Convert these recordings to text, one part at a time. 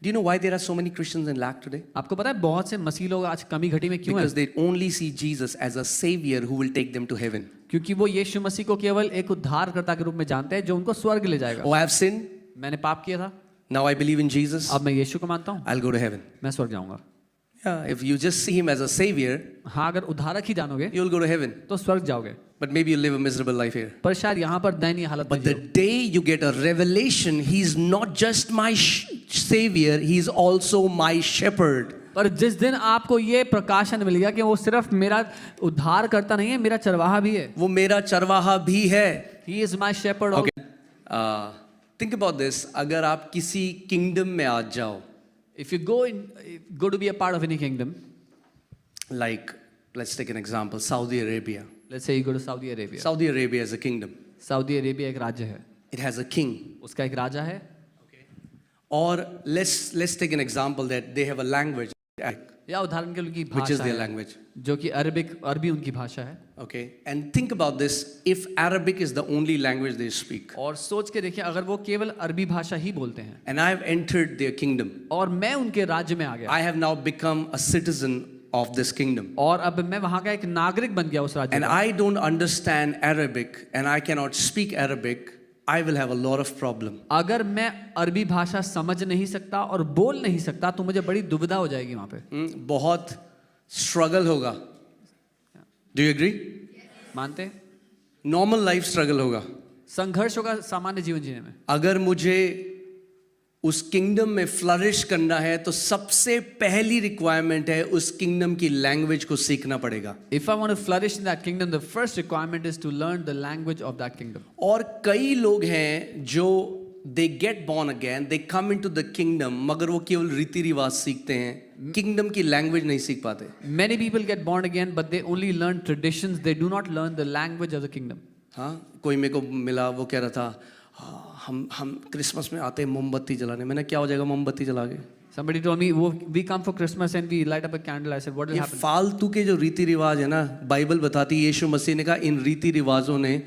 Do you know why there are so many Christians in lack today? आपको पता है बहुत से मसीह लोग आज कमी घटी में क्यों हैं? Because they only see Jesus as a savior who will take them to heaven. क्योंकि वो यीशु मसीह को केवल एक उद्धारकर्ता के रूप में जानते हैं जो उनको स्वर्ग ले जाएगा। Oh, I have sinned. मैंने पाप किया था, Now I believe in Jesus. अब मैं यीशु को मानता हूँ, I'll go to heaven. मैं स्वर्ग जाऊंगा। Yeah, if you just see him as a savior, हाँ, अगर उद्धारक ही जानोगे you'll go to heaven. तो स्वर्ग जाओगे, But maybe you'll live a miserable life here. पर शायद यहाँ पर दयनीय हालत में But the Jio. day you get a revelation, he's not just my savior, he's also my shepherd. पर जिस दिन आपको ये प्रकाशन मिल गया कि वो सिर्फ मेरा उद्धार करता नहीं है, मेरा चरवाहा भी है। वो मेरा चरवाहा भी है। He is my shepherd. Okay. Think about this. अगर आप किसी kingdom में आ जाओ, If you go to be a part of any kingdom, like let's take an example, Saudi Arabia. let's say you go to Saudi Arabia. Saudi Arabia is a kingdom. Saudi Arabia एक राज्य है, It has a king. उसका एक राजा है। Or let's take an example that they have a language, या उदाहरण के लिए उनकी which is भाषा their है, language. जो कि अरबी उनकी भाषा है। Okay. And think about this. If Arabic is the only language they speak, और सोच के देखिए अगर वो केवल अरबी भाषा ही बोलते हैं and I have entered their kingdom, और मैं उनके राज्य में आ गया I have now become a citizen of this kingdom. और अब मैं वहां का एक नागरिक बन गया उस राज्य And का, I don't understand Arabic and I cannot speak Arabic, I will have a lot of problem. अगर मैं अरबी भाषा समझ नहीं सकता और बोल नहीं सकता तो मुझे बड़ी दुविधा हो जाएगी वहां पे। बहुत struggle होगा। Do you agree? मानते हैं? Normal life struggle होगा। संघर्ष होगा सामान्य जीवन जीने में। अगर मुझे उस किंगडम में फ्लरिश करना है तो सबसे पहली रिक्वायरमेंट है उस किंगडम की लैंग्वेज को सीखना पड़ेगा। If I want to flourish in that kingdom, the first requirement is to learn the language of that kingdom. और कई लोग हैं जो they get born again, they come into the kingdom, मगर वो केवल रीति रिवाज सीखते हैं, किंगडम की लैंग्वेज नहीं सीख पाते। Many people get born again, but they only learn traditions. They do not learn the language of the kingdom. हाँ, कोई मेरे को मिला, वो कह रहा था हम क्रिसमस में आते हैं मोमबत्ती जलाने। मैंने क्या हो जाएगा मोमबत्ती जला के? Somebody told me, we come for Christmas and we light up a candle. I said, what will ये happen? फालतू के जो रीति रिवाज है ना, बाइबल बताती है यीशु मसीह ने कहा इन रीति रिवाजों ने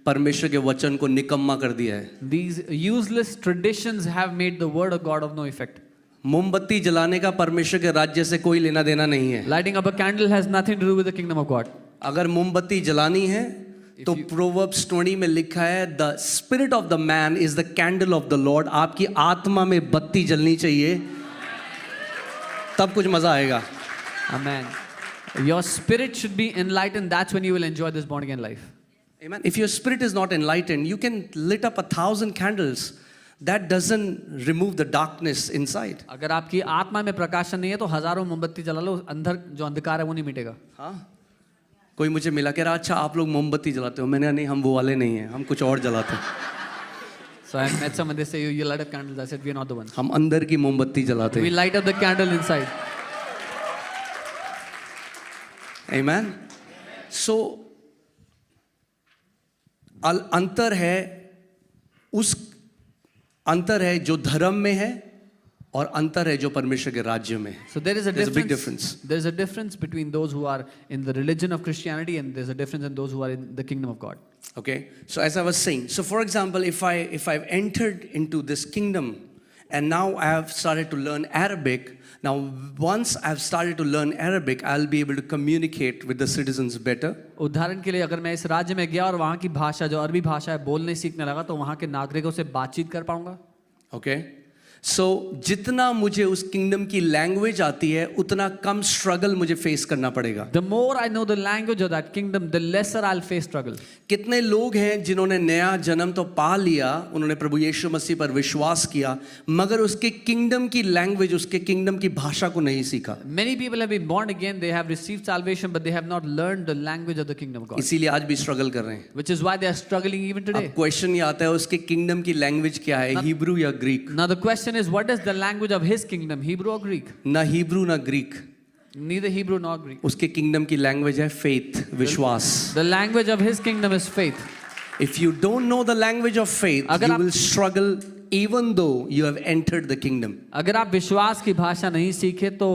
परमेश्वर के वचन को निकम्मा कर दिया है। These useless traditions have made the word of God of no effect. मोमबत्ती जलाने का परमेश्वर के राज्य से कोई लेना देना नहीं है। Lighting up a candle has nothing to do with the kingdom of God. अगर मोमबत्ती जलानी है तो प्रोवर्ब्स 20 में लिखा है the spirit of the man is the candle of the Lord. आपकी आत्मा में बत्ती जलनी चाहिए, तब कुछ मजा आएगा। Amen. Your spirit should be enlightened. That's when you will enjoy this born again life. Amen. If your spirit is not enlightened, you can lit up 1,000 candles. That doesn't remove the darkness inside. अगर आपकी आत्मा में प्रकाशन नहीं है तो हजारों मोमबत्ती जला लो, अंदर जो अंधकार है वो नहीं मिटेगा। हाँ, कोई मुझे मिला कह रहा अच्छा आप लोग मोमबत्ती जलाते हो। मैंने नहीं, हम वो वाले नहीं हैं, हम कुछ और जलाते हैं। So I met someone, they say you light up candles. I said we are not the ones. हम अंदर की मोमबत्ती जलाते We हैं। light up the candle inside. Amen. So अंतर है जो धर्म में है और अंतर है जो परमेश्वर के राज्य में है। So there is a There's a big difference. There's a difference between those who are in the religion of Christianity and there's a difference in those who are in the kingdom of God. Okay. So as I was saying, so for example, if I've entered into this kingdom and now I have started to learn Arabic, now once I've started to learn Arabic, I'll be able to communicate with the citizens better. उदाहरण के लिए अगर मैं इस राज्य में गया और वहाँ की भाषा जो अरबी भाषा है बोलने सीखने लगा तो वहाँ के नागरिकों से बातचीत कर पाऊंगा। Okay. So जितना मुझे उस किंगडम की लैंग्वेज आती है उतना कम स्ट्रगल मुझे फेस करना पड़ेगा। The more I know the language of that kingdom, the lesser I'll face struggle. कितने लोग हैं जिन्होंने नया जन्म तो पा लिया, उन्होंने प्रभु यीशु मसीह पर विश्वास किया, मगर उसके किंगडम की लैंग्वेज, उसके किंगडम की भाषा को नहीं सीखा। Many people have been born again, they have received salvation, but they have not learned the language of the kingdom of God. इसीलिए आज भी स्ट्रगल कर रहे हैं। Which is why they are struggling even today. अब question ये आता है उसके किंगडम की लैंग्वेज क्या है, हिब्रू या Greek? Now the question is, what is the language of his kingdom, Hebrew or Greek? ना हिब्रू ना Greek. Neither Hebrew nor Greek. उसके किंगडम की लैंग्वेज है फेथ, विश्वास। The language of his kingdom is faith. If you don't know the language of faith, you will struggle even though you have entered the kingdom. अगर आप विश्वास की भाषा नहीं सीखे तो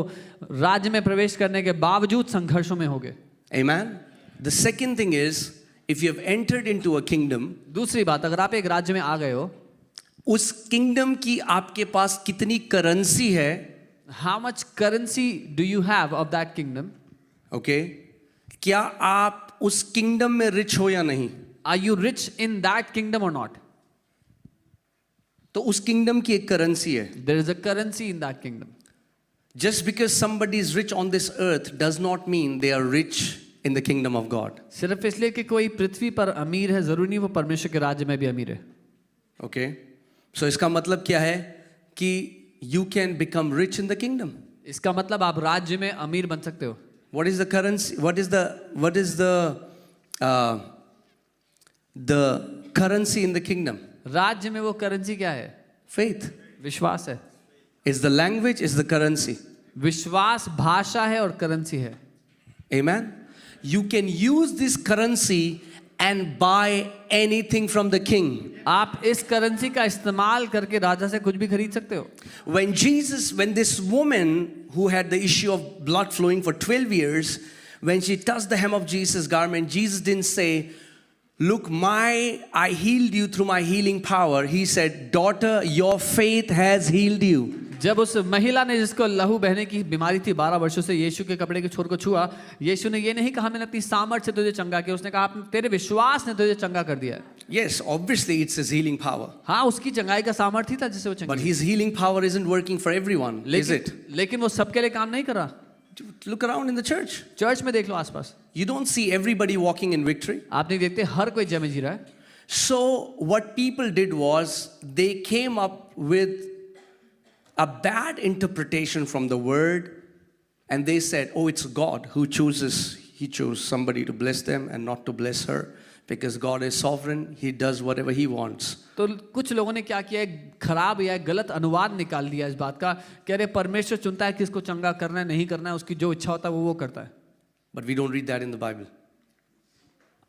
राज्य में प्रवेश करने के बावजूद संघर्षों में होगे। Amen. The second thing is, if you have entered into a kingdom, दूसरी बात, अगर आप एक राज्य में आ गए हो, उस किंगडम की आपके पास कितनी करेंसी है, How much currency do you have of that kingdom? Okay, क्या आप उस किंगडम में रिच हो या नहीं, Are you rich in that kingdom or not? तो उस किंगडम की एक करेंसी है. There is a currency in that kingdom. Just because somebody is rich on this earth does not mean they are rich in the kingdom of God. सिर्फ इसलिए कि कोई पृथ्वी पर अमीर है जरूरी नहीं वो परमेश्वर के राज्य में भी अमीर है. Okay, so इसका मतलब क्या है कि you can become rich in the kingdom. इसका मतलब आप राज्य में अमीर बन सकते हो. What is the currency? What is the currency in the kingdom? राज्य में वो करेंसी क्या है? Faith. विश्वास है. Is the language, is the currency. विश्वास भाषा है और करेंसी है. Amen. You can use this currency and buy anything from the king. आप इस करेंसी का इस्तेमाल करके राजा से कुछ भी खरीद सकते हो. When this woman who had the issue of blood flowing for 12 years, when she touched the hem of Jesus' garment, Jesus didn't say, "Look, I healed you through my healing power." He said, "Daughter, your faith has healed you." जब उस महिला ने जिसको लहू बहने की बीमारी थी 12 वर्षों से यीशु के कपड़े के छोर को छुआ, यीशु ने ये नहीं कहा मैंने अपनी सामर्थ से तुझे चंगा किया, उसने कहा तेरे विश्वास ने तुझे चंगा कर दिया है. Yes, obviously it's his healing power. हाँ उसकी चंगाई का सामर्थ्य था जिससे वो But चंगी. his healing power isn't working for everyone, is it? लेकिन वो सबके लिए काम नहीं कर रहा. Look around in the church. Church में देख लो आसपास. You don't see everybody walking in victory. आप नहीं देखते हर कोई जय में जी रहा है. So what people did was they came up with a bad interpretation from the word, and they said, "Oh, it's God who chooses. He chose somebody to bless them and not to bless her, because God is sovereign. He does whatever he wants." तो कुछ लोगों ने क्या किया, एक खराब या एक गलत अनुवाद निकाल दिया इस बात का, कह रहे परमेश्वर चुनता है किसको चंगा करना है नहीं करना है, उसकी जो इच्छा होता है वो करता है. But we don't read that in the Bible.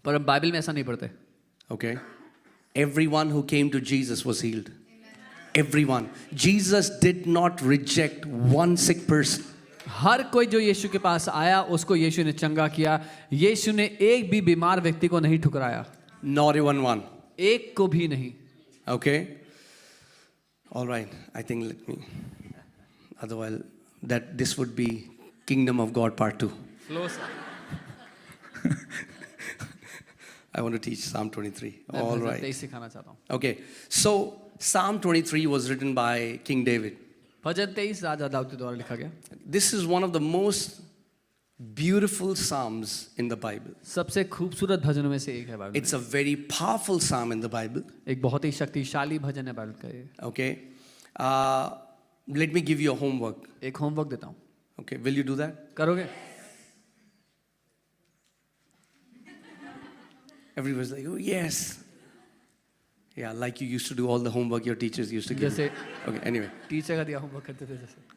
पर हम बाइबल में ऐसा नहीं पढ़ते. Okay? Everyone who came to Jesus was healed. Everyone. Jesus did not reject one sick person. हर कोई जो यीशु के पास आया उसको यीशु ने चंगा किया. यीशु ने एक भी बीमार व्यक्ति को नहीं ठुकराया. Not even one. एक को भी नहीं. Okay? All right. I think let me. Otherwise, this would be Kingdom of God Part 2. I want to teach Psalm 23. All right. 23 सिखाना चाहता हूँ. Okay. So Psalm 23 was written by King David. भजन 23 राजा दाऊद के द्वारा लिखा गया. This is one of the most beautiful psalms in the Bible. सबसे खूबसूरत भजनों में से एक है Bible. It's a very powerful psalm in the Bible. एक बहुत ही शक्तिशाली भजन है बाइबल का ये. Okay. Let me give you a homework. एक होमवर्क देता हूँ. Okay. Will you do that? करोगे? Everybody's like, "Oh yes." Yeah, like you used to do all the homework your teachers used to give. जैसे Okay. Anyway. Teacher का दिया homework करते थे जैसे.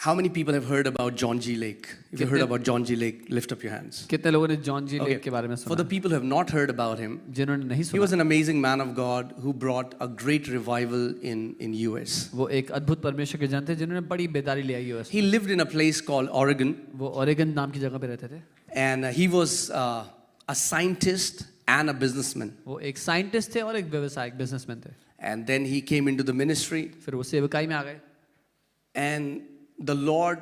How many people have heard about John G. Lake? If you heard about John G. Lake, lift up your hands. कितने लोगों ने John जी Okay. Lake के बारे में For the सुना? people who have not heard about him, जिन्होंने नहीं he was सुना, an amazing man of God who brought a great revival in US. वो एक अद्भुत परमेश्वर के जन थे जिन्होंने बड़ी बेदारी ले आई US. He lived in a place called Oregon, वो ओरेगन नाम की जगह पे रहते थे. and he was a scientist and a businessman. वो एक साइंटिस्ट थे और एक व्यवसायिक बिजनेसमैन थे. And then he came into the ministry, फिर वो सेवकाई में आ गए. and the Lord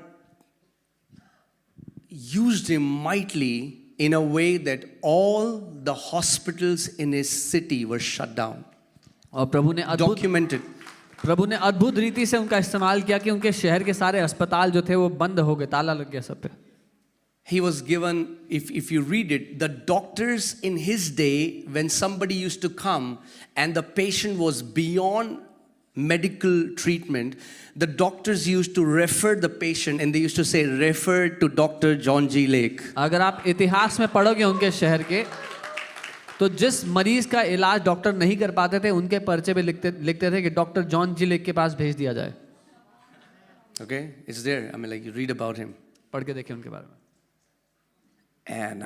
used him mightily in a way that all the hospitals in his city were shut down. और Documented. प्रभु ने अद्भुत रीति से उनका इस्तेमाल किया कि उनके शहर के सारे अस्पताल जो थे वो बंद हो गए, ताला लग गया सब पे. He was given, if you read it, the doctors in his day, when somebody used to come and the patient was beyond medical treatment, the doctors used to refer the patient and they used to say, "Refer to Dr. John G. Lake." अगर आप इतिहास में पढ़ोगे उनके शहर के, तो जिस मरीज का इलाज डॉक्टर नहीं कर पाते थे उनके पर्चे पे लिखते थे कि डॉक्टर जॉन जी लेक के पास भेज दिया जाए. Okay, it's there. I mean, like you read about him. पढ़ के देखिए उनके बारे में. And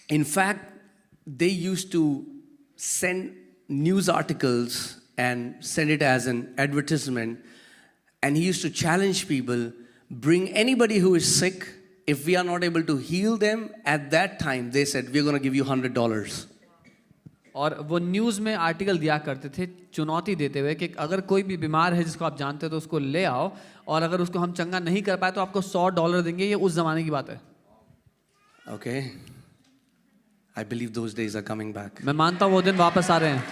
in fact, they used to send news articles and send it as an advertisement. And he used to challenge people, bring anybody who is sick. If we are not able to heal them at that time, they said, "We're going to give you $100. और वो news में article दिया करते थे चुनौती देते हुए कि अगर कोई भी बीमार है जिसको आप जानते हो तो उसको ले आओ, और अगर उसको हम चंगा नहीं कर पाए तो आपको $100 देंगे। ये उस ज़माने की बात है। Okay? I believe those days are coming back. मैं मानता हूँ वो दिन वापस आ रहे हैं।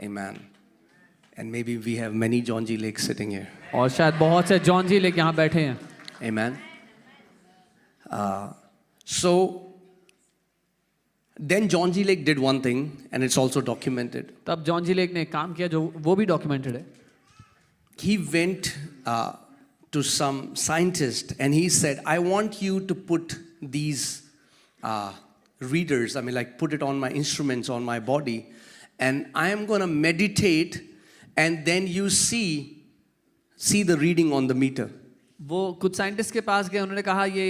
Amen. And maybe we have many John G. Lake sitting here. और शायद बहुत से जॉन जी लेके यहाँ बैठे हैं। Amen. So then John G. Lake did one thing, and it's also documented. तब जॉन जी लेक ने एक काम किया जो वो भी डॉक्यूमेंटेड है। He went to some scientist and he said, I want you to put these readers, like put it on my instruments on my body, and I am going to meditate, and then you see the reading on the meter. वो कुछ scientist के पास गए, उन्होंने कहा ये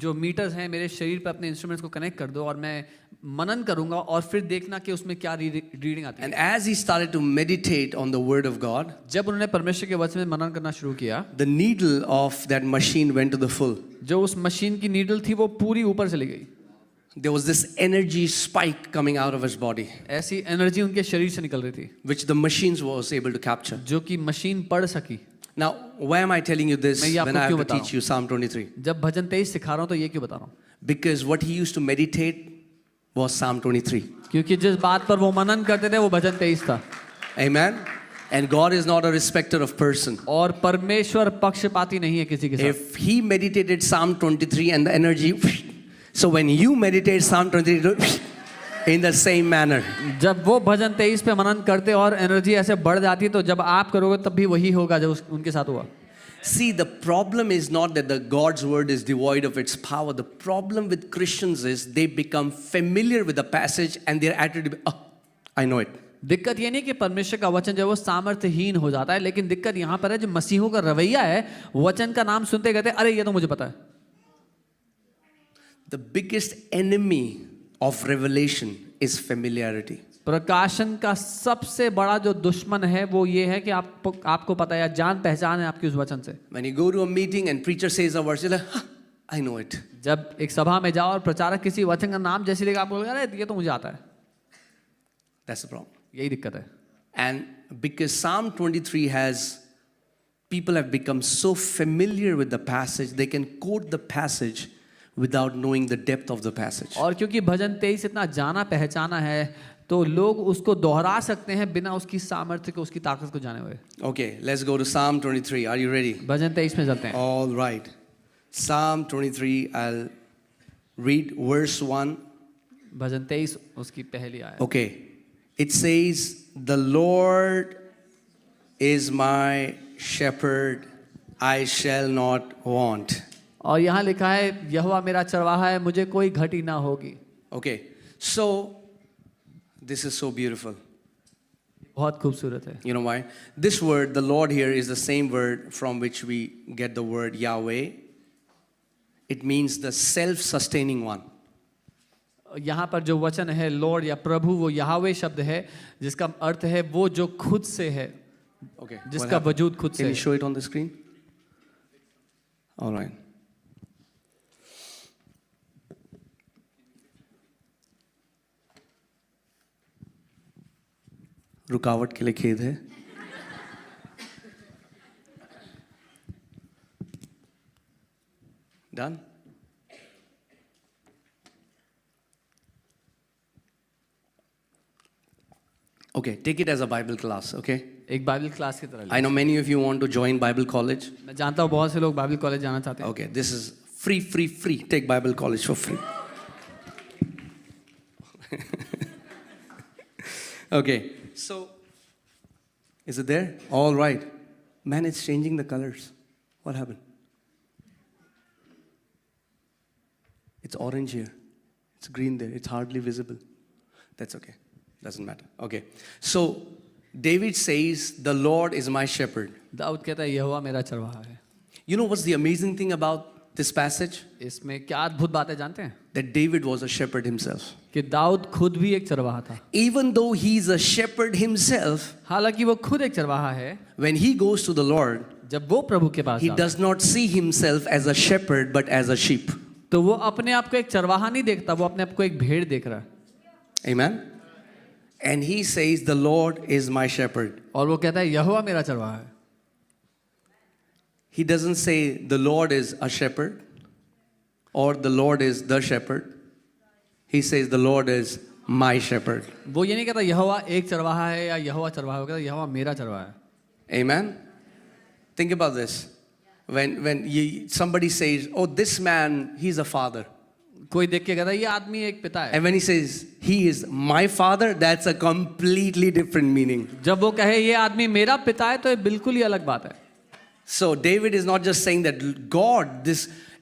जो metres हैं मेरे शरीर पे अपने इंस्ट्रूमेंट्स को कनेक्ट कर दो और मैं मनन करूंगा और फिर देखना कि उसमें क्या रीडिंग आती है। And as he started to meditate on the word of God, जब उन्होंने परमेश्वर के वचन में मनन करना शुरू किया, the needle of that machine went to the full. जो उस मशीन की नीडल थी वो पूरी ऊपर चली गई। There was this energy spike coming out of his body, ऐसी एनर्जी उनके शरीर से निकल रही थी which the machines was able to capture. जो कि मशीन पढ़ सकी। Now, why am I telling you this मैं ये when आपको I क्यों have to बता teach you Psalm 23? जब भजन 23 सिखा रहा हूँ तो ये क्यों बता रहा हूँ? Because what he used to meditate was Psalm 23. क्योंकि जिस बात पर वो मनन करते थे वो भजन 23 था। Amen? And God is not a respecter of person. और परमेश्वर पक्षपाती नहीं है किसी के साथ। If he meditated Psalm 23 and the energy, so when you meditate Psalm 23 in the same manner. जब वो भजन 23 पे मनन करते और एनर्जी ऐसे बढ़ जाती, तो जब आप करोगे तब भी वही होगा जो उनके साथ हुआ। See, the problem is not that the God's word is devoid of its power. The problem with Christians is they become familiar with the passage and their attitude, oh, I know it. दिक्कत ये नहीं कि परमेश्वर का वचन जो है वो सामर्थ्यहीन हो जाता है, लेकिन दिक्कत यहाँ पर है जो मसीहों का रवैया है, वचन का नाम सुनते कहते अरे ये तो मुझे पता है। The biggest enemy of revelation is familiarity. प्रकाशन का सबसे बड़ा जो दुश्मन है वो ये है कि आपको पता है या जान पहचान है आपकी उस वचन से। When you go to a meeting and preacher says a verse, you're like, I know it. जब एक सभा में जाओ और प्रचारक किसी वचन का नाम जैसे लेगा, आप बोलोगे अरे ये तो मुझे आता है। That's the problem. यही दिक्कत है। And because Psalm 23 has, people have become so familiar with the passage, they can quote the passage without knowing the depth of the passage. और क्योंकि भजन 23 इतना जाना पहचाना है तो लोग उसको दोहरा सकते हैं बिना उसकी सामर्थ्य को, उसकी ताकत को जाने हुए। Okay, let's go to Psalm 23. Are you ready? भजन 23 में चलते हैं। All right. Psalm 23, I'll read verse 1. भजन 23 उसकी पहली आयत। Okay. It says, the Lord is my shepherd, I shall not want. और यहाँ लिखा है यहोवा मेरा चरवाहा है, मुझे कोई घटी ना होगी। Okay. So, this is so beautiful. बहुत खूबसूरत है। You know why? This word, the Lord here, is the same word from which we get the word Yahweh. It means the self-sustaining one. यहाँ पर जो वचन है लॉर्ड या प्रभु, वो यहोवे शब्द है जिसका अर्थ है वो जो खुद से है। Okay. जिसका वजूद खुद से Can है। you show it on the screen? All right. रुकावट के लिए खेद है। Done? Okay, take it as a Bible class, okay? एक बाइबल क्लास की तरह ले। I know many of you want to join Bible college. मैं जानता हूँ बहुत से लोग बाइबल कॉलेज जाना चाहते हैं। Okay, this is free. Take Bible college for free. Okay, so is it there? All right. Man, it's changing the colors. What happened? It's orange here. It's green there. It's hardly visible. That's okay. Doesn't matter. Okay. So David says, the Lord is my shepherd. Dawood कहता है यहोवा मेरा चरवाहा है। You know what's the amazing thing about this passage? इसमें क्या अद्भुत बातें जानते हैं? That David was a shepherd himself. कि दाऊद खुद भी एक चरवाहा था। Even though he's a shepherd himself, हालांकि वो खुद एक चरवाहा है, when he goes to the Lord, जब वो प्रभु के पास he जाता है, does not see himself as a shepherd but as a sheep. तो वो अपने आप को एक चरवाहा नहीं देखता, वो अपने आप को एक भेड़ देख रहा है। Amen. And he says, the Lord is my shepherd. और वो कहता है यहोवा मेरा चरवाहा है. He doesn't say the Lord is a shepherd or the Lord is the shepherd. He says the Lord is my shepherd. वो ये नहीं कहता यहोवा एक चरवाहा है या यहोवा चरवाहा है, वो कहता यहोवा मेरा चरवाहा है. Amen. Think about this. When somebody says, oh, this man, he's a father. कोई देख के कहता है ये आदमी एक पिता है. And when he says, he is my father, that's a completely different meaning. जब वो कहे ये आदमी मेरा पिता है तो ये बिल्कुल ही अलग बात है. So David is not just saying that God,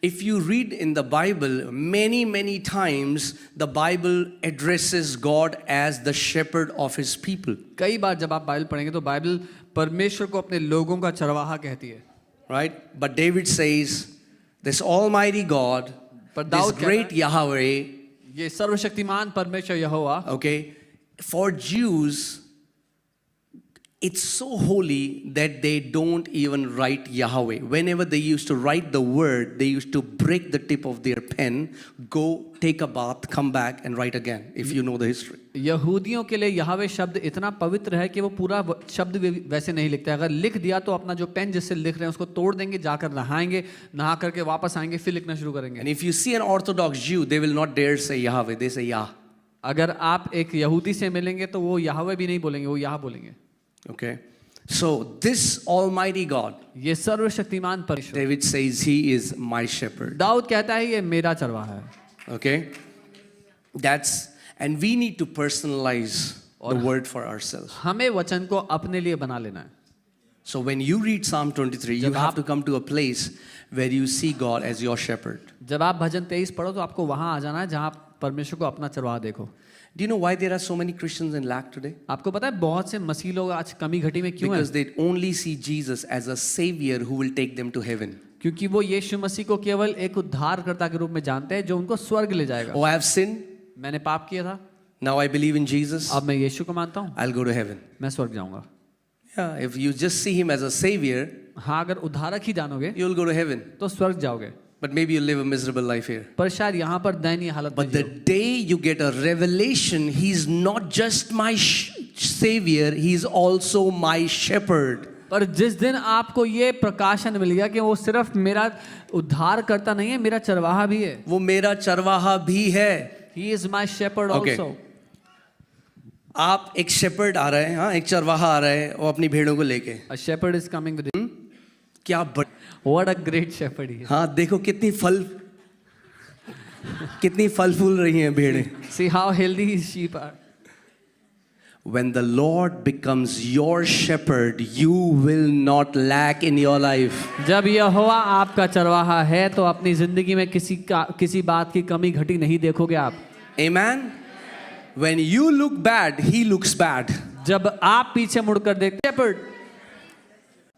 if you read in the Bible, many times the Bible addresses God as the shepherd of his people. कई बार जब आप बाइबल पढ़ेंगे तो बाइबल परमेश्वर को अपने लोगों का चरवाहा कहती है. Right? But David says, this almighty God, this great Yahweh, ये सर्वशक्तिमान परमेश्वर यहोवा, okay, for Jews, it's so holy that they don't even write Yahweh. Whenever they used to write the word, they used to break the tip of their pen, go take a bath, come back and write again, if you know the history. यहूदियों के लिए यहोवे शब्द इतना पवित्र है कि वो पूरा शब्द वैसे नहीं लिखते. अगर लिख दिया तो अपना जो पेन जिससे लिख रहे हैं उसको तोड़ देंगे, जाकर नहाएंगे, नहा करके वापस आएंगे, फिर लिखना शुरू करेंगे. And if you see an Orthodox Jew, they will not dare say Yahweh, they say Yah. अगर आप एक यहूदी से मिलेंगे तो वो यहोवे भी नहीं बोलेंगे, वो यह बोलेंगे. Okay, so this almighty God, ये सर्वशक्तिमान परमेश्वर, David says he is my shepherd. Dawood कहता है ये मेरा चरवाहा है. Okay, and we need to personalize the word for ourselves. हमें वचन को अपने लिए बना लेना है. So when you read Psalm 23, you have to come to a place where you see God as your shepherd. जब आप भजन 23 पढ़ो तो आपको वहां आ जाना है जहां परमेश्वर को अपना चरवाहा देखो. Do you know why there are so many Christians in lack today? आपको पता है बहुत से मसीह लोग आज कमी घटी में क्यों हैं? Because they only see Jesus as a savior who will take them to heaven. क्योंकि वो यीशु मसीह को केवल एक उद्धारकर्ता के रूप में जानते हैं जो उनको स्वर्ग ले जाएगा. Oh, I have sinned. मैंने पाप किया था, Now I believe in Jesus. अब मैं यीशु को मानता हूँ, I'll go to heaven. मैं स्वर्ग जाऊंगा. Yeah, if you just see him as a savior, हाँ, अगर उद्धारक ही जानोगे you'll go to heaven. तो स्वर्ग जाओगे. But maybe you'll live a miserable life here. पर शायद यहाँ पर दयनीय हालत में But the Jio. day you get a revelation, he's not just my savior, he's also my shepherd. पर जिस दिन आपको ये प्रकाशन मिल गया कि वो सिर्फ मेरा उद्धार करता नहीं है, मेरा चरवाहा भी है. वो मेरा चरवाहा भी है. He is my shepherd Okay. also. आप एक शेपर्ड आ रहे हैं, हाँ, एक चरवाहा आ रहा है, वो अपनी भेड़ों को लेके. A shepherd is coming with you. क्या What a great shepherd he is. हाँ, देखो कितनी फल फूल रही हैं भेड़ें. See how healthy his sheep are. When the Lord becomes your shepherd, you will not lack in your life. जब यहोवा आपका चरवाहा है तो अपनी जिंदगी में किसी बात की कमी घटी नहीं देखोगे आप. Amen. When you look bad, he looks bad. जब आप पीछे मुड़कर देखते shepherd,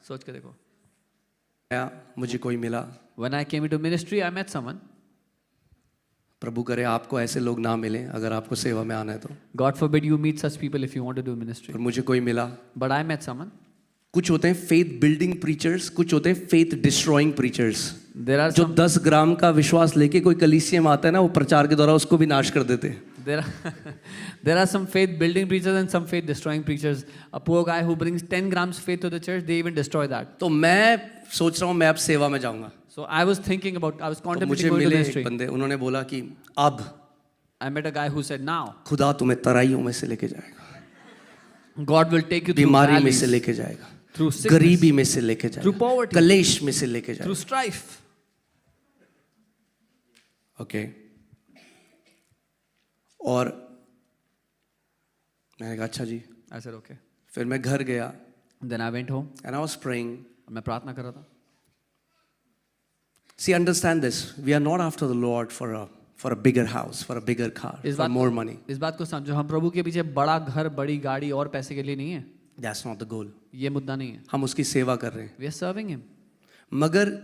सोच के देखो. मुझे कोई मिला. When I came into ministry, I met someone. प्रभु करे आपको ऐसे लोग ना मिले अगर आपको सेवा में आना है तो. God forbid you meet such people if you want to do ministry. पर मुझे कोई मिला. But I met someone. कुछ होते हैं फेथ बिल्डिंग प्रीचर्स, कुछ होते हैं faith destroying preachers. There are जो some 10 ग्राम का विश्वास लेके कोई कलीसिया में आता है ना, वो प्रचार के द्वारा उसको भी नाश कर देते हैं. there are some faith building preachers and some faith destroying preachers. A poor guy who brings 10 grams faith to the church, they even destroy that. तो मैं सोच रहा हूँ मैं अब सेवा में जाऊंगा. So I was thinking about, I was तो contemplating मुझे going to मिले ministry. एक बंदे, उन्होंने बोला कि अब I met a guy who said, now खुदा तुम्हें तराइयों में से लेके जाएगा, God will take you through बीमारी में valleys, से लेके जाएगा, through sickness, गरीबी में से लेके through जाएगा, poverty, कलेश में से लेके through जाएगा. strife. ओके. और मैंने कहा अच्छा जी. I said, okay. फिर मैं घर गया. Then I went home. And I was praying. मैं प्रार्थना कर रहा था. See, understand this. We are not after the Lord for a bigger house, for a bigger car, for more money. इस बात को समझो, हम प्रभु के पीछे बड़ा घर, बड़ी गाड़ी और पैसे के लिए नहीं है. That's not the goal. ये मुद्दा नहीं है. हम उसकी सेवा कर रहे हैं. We are serving him. मगर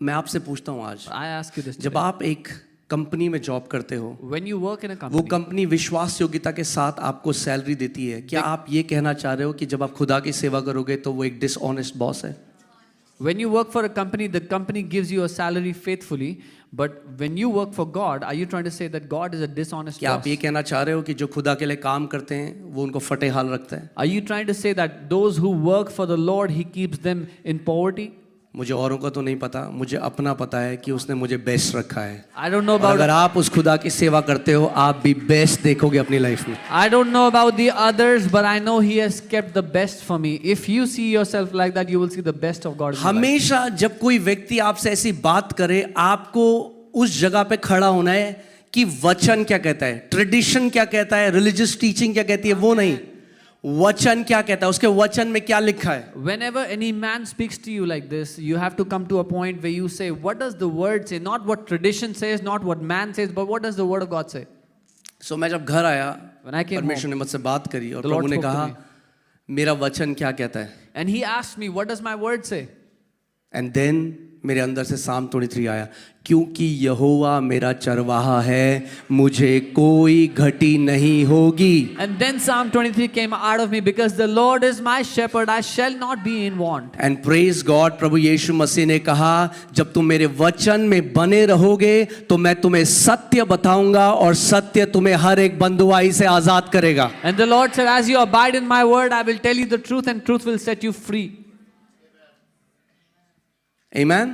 मैं आपसे पूछता हूँ आज, I ask you this जब today. आप एक कंपनी में जॉब करते हो, When you work in a वो company, कंपनी विश्वास योग्यता के साथ आपको सैलरी देती है, क्या आप ये कहना चाह रहे हो कि जब आप खुदा की सेवा करोगे तो वो एक डिसऑनेस्ट बॉस है? When you work for a company, the company gives you a salary faithfully. But when you work for God, are you trying to say that God is a dishonest क्या आप boss? ये कहना चाह रहे हो कि जो खुदा के लिए काम करते हैं वो उनको फटे हाल रखता है? Are you trying to say that those who work for the Lord, He keeps them in poverty? मुझे औरों का तो नहीं पता, मुझे अपना पता है कि उसने मुझे बेस्ट रखा है। I don't know और about अगर आप उस खुदा की सेवा करते हो, आप भी बेस्ट देखोगे अपनी लाइफ में। I don't know about the others, but I know He has kept the best for me. If you see yourself like that, you will see the best of God in your life. हमेशा जब कोई व्यक्ति आपसे ऐसी बात करे, आपको उस जगह पे खड़ा होना है कि वचन क्या कहता है, ट्रेडिशन क्या कहता है, रिलीजियस टीचिंग क्या कहती है, वो नहीं, वचन क्या कहता है, उसके वचन में क्या लिखा है। Whenever any man speaks to you like this, you have to come to a point where you say, what does the word say? Not what tradition says, not what man says, but what does the word of God say? सो मैं जब घर आया, When I came परमेश्वर home, ने मुझसे बात करी और the Lord प्रभु ने spoke to कहा, me. मेरा वचन क्या कहता है। And He asked me, what does my word say? And then मेरे अंदर से साम 23 आया, क्योंकि यहोवा मेरा चरवाहा है, मुझे कोई घटी नहीं होगी। And then Psalm 23 came out of me, because the Lord is my shepherd, I shall not be in want. And praise God, प्रभु यीशु मसीह ने कहा, जब तुम मेरे वचन में बने रहोगे तो मैं तुम्हें सत्य बताऊंगा और सत्य तुम्हें हर एक बंधुआई से आजाद करेगा। And the Lord said, as you abide in my word, I will tell you the truth, and truth will set you free. आमेन।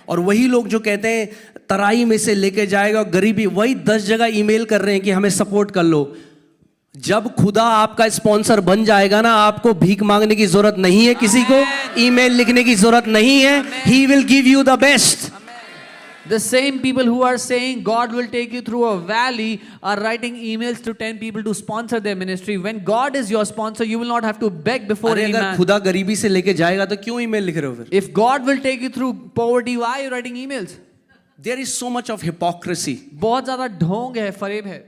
और वही लोग जो कहते हैं तराई में से लेके जाएगा और गरीबी, वही 10 जगह ईमेल कर रहे हैं कि हमें सपोर्ट कर लो। जब खुदा आपका स्पॉन्सर बन जाएगा ना, आपको भीख मांगने की जरूरत नहीं है, किसी को ईमेल लिखने की जरूरत नहीं है। He will give you the best. The same people who are saying God will take you through a valley are writing emails to 10 people to sponsor their ministry. When God is your sponsor, you will not have to beg before अरे any अगर man. खुदा गरीबी से लेके जाएगा तो क्यों email लिख रहे हो फिर? If God will take you through poverty, why are you writing emails? There is so much of hypocrisy. बहुत ज्यादा ढोंग है, फरेब है.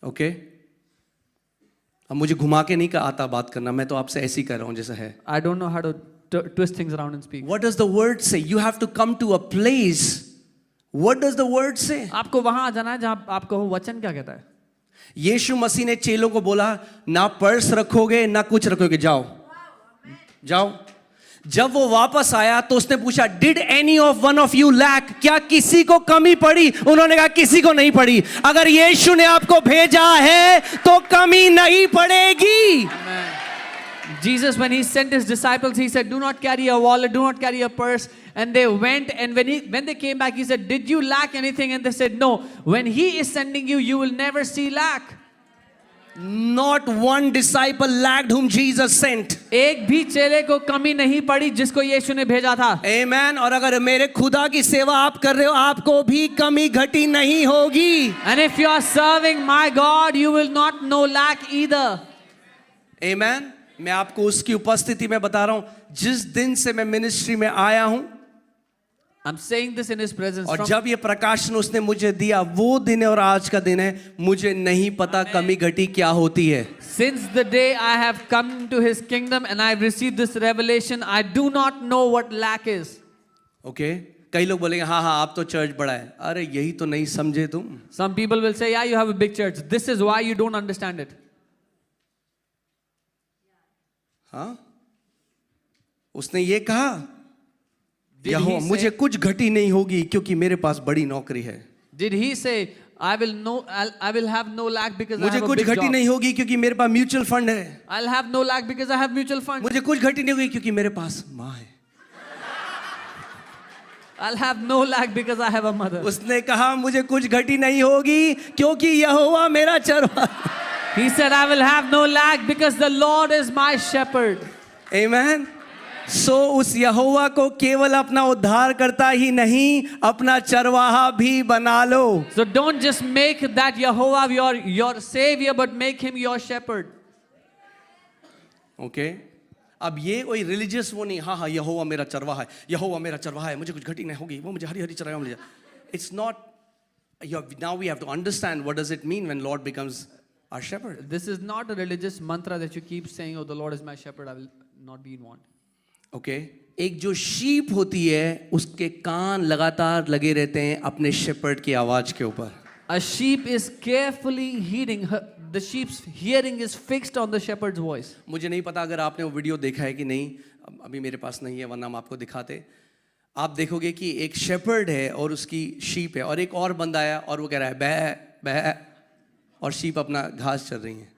ओके अब मुझे घुमा के नहीं आता बात करना, मैं तो आपसे ऐसे ही कर रहा हूं जैसा है। I don't know how to twist things around and speak. What does the word say? You have to come to a place. What does the word say? आपको वहां आ जाना है जहां आप कहो वचन क्या कहता है. यीशु मसीह ने चेलों को बोला, ना पर्स रखोगे ना कुछ रखोगे, जाओ जाओ। जब वो वापस आया तो उसने पूछा, did any of one of you lack? क्या किसी को कमी पड़ी? उन्होंने कहा किसी को नहीं पड़ी। अगर यीशु ने आपको भेजा है तो कमी नहीं पड़ेगी। Jesus, when he sent his disciples, he said, do not carry a wallet, do not carry a purse. And they went, and when they came back, he said, did you lack anything? And they said, no. When he is sending you, you will never see lack. Not one disciple lacked whom Jesus sent. एक भी चेले को कमी नहीं पड़ी जिसको यीशु ने भेजा था. Amen. और अगर मेरे खुदा की सेवा आप कर रहे हो, आपको भी कमी घटी नहीं होगी. And if you are serving my God, you will not know lack either. Amen. मैं आपको उसकी उपस्थिति में बता रहा हूं, जिस दिन से मैं मिनिस्ट्री में आया हूं, I'm saying this in his presence. और जब ये प्रकाशन उसने मुझे दिया, वो दिन है और आज का दिन है, मुझे नहीं पता कमी घटी क्या होती है. Since the day I have come to his kingdom and I have received this revelation, I do not know what lack is. Okay? कई लोग बोलेंगे, हाँ हाँ आप तो चर्च बड़ा है. अरे यही तो नहीं समझे तुम. Some people will say, yeah, you have a big church. This is why you don't understand it. हाँ, उसने ये कहा, Did यहोवा he मुझे say, कुछ घटी नहीं होगी क्योंकि मेरे पास बड़ी नौकरी है. did he say, I will have no lack because I मुझे have a कुछ big घटी job. नहीं होगी क्योंकि मेरे पास म्यूचुअल फंड है. I'll have no lack because I have mutual fund. मुझे कुछ घटी नहीं होगी क्योंकि मेरे पास माँ है. I'll have no lack because I have a mother. उसने कहा मुझे कुछ घटी नहीं होगी क्योंकि यहोवा मेरा चरवाहा. He said, I will have no lack because the Lord is my shepherd. Amen. सो उस यहोवा को केवल अपना उद्धार करता ही नहीं, अपना चरवाहा भी बना लो. So don't just make that Jehovah your savior, but make him your shepherd. Okay अब ये कोई रिलीजियस वो नहीं, हाँ हाँ यहोवा मेरा चरवाहा है, यहोवा मेरा चरवाहा है, मुझे कुछ घटी नहीं होगी, वो मुझे हरी हरी चराएगा मुझे. It's not. Now we have to understand what does it mean when Lord becomes our shepherd. This is not a religious mantra that you keep saying, oh, the Lord is my shepherd, I will not be in want. Okay एक जो sheep होती है, उसके कान लगातार लगे रहते हैं अपने शेपर्ड की आवाज के ऊपर. A sheep is carefully heeding the sheep's hearing is fixed on the shepherd's voice. मुझे नहीं पता अगर आपने वो वीडियो देखा है कि नहीं, अभी मेरे पास नहीं है वरना हम आपको दिखाते। आप देखोगे कि एक शेपर्ड है और उसकी शीप है, और एक और बंदा है और वो कह रहा है बै बै, और शीप अपना घास चर रही हैं।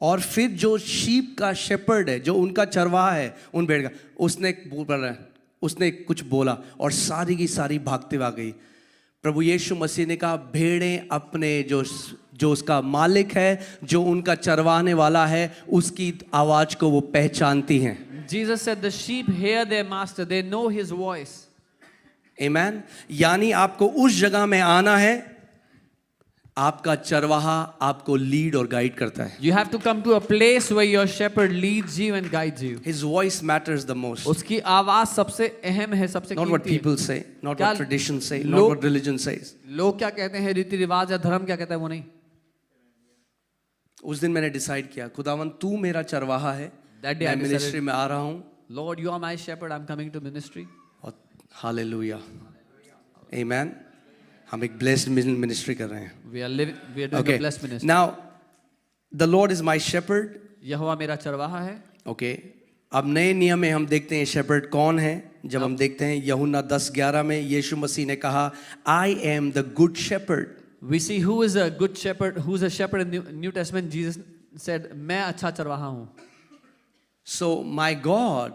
और फिर जो शीप का शेपर्ड है, जो उनका चरवाहा है उन भेड़ का, उसने कुछ बोला और सारी की सारी भागते हुए आ गई। प्रभु यीशु मसीह ने कहा भेड़ें अपने जो उसका मालिक है, जो उनका चरवाने वाला है, उसकी आवाज को वो पहचानती हैं। Jesus said the sheep hear their master, they know his voice. आमेन। यानी आपको उस जगह में आना है, आपका चरवाहा आपको लीड और गाइड करता है। You have to come to a place where your shepherd leads you and guides you. His voice matters the most. उसकी आवाज सबसे अहम है, सबसे Not what कीमती है। people say, not क्या what tradition say, लोग- not what religion says. लोग क्या कहते हैं, रीति रिवाज या धर्म क्या कहता है, वो नहीं। उस दिन मैंने डिसाइड किया, खुदावन तू मेरा चरवाहा है, That day I मैं decided- मिनिस्ट्री में आ रहा हूँ। Lord, you are my shepherd, I'm coming to ministry. और हालेलुया, आमेन। हम एक ब्लेस्ड मिनिस्ट्री कर रहे हैं। We are doing a Okay, blessed ministry. now the Lord is my shepherd. यहोवा मेरा चरवाहा है। ओके, अब नए नियम में हम देखते हैं शेपर्ड कौन है। जब हम देखते हैं यूहन्ना 10:11 में यीशु मसीह ने कहा I am the good shepherd. We see who is a good shepherd, who is a shepherd in the New Testament. Jesus said, मैं अच्छा चरवाहा हूँ। So my God,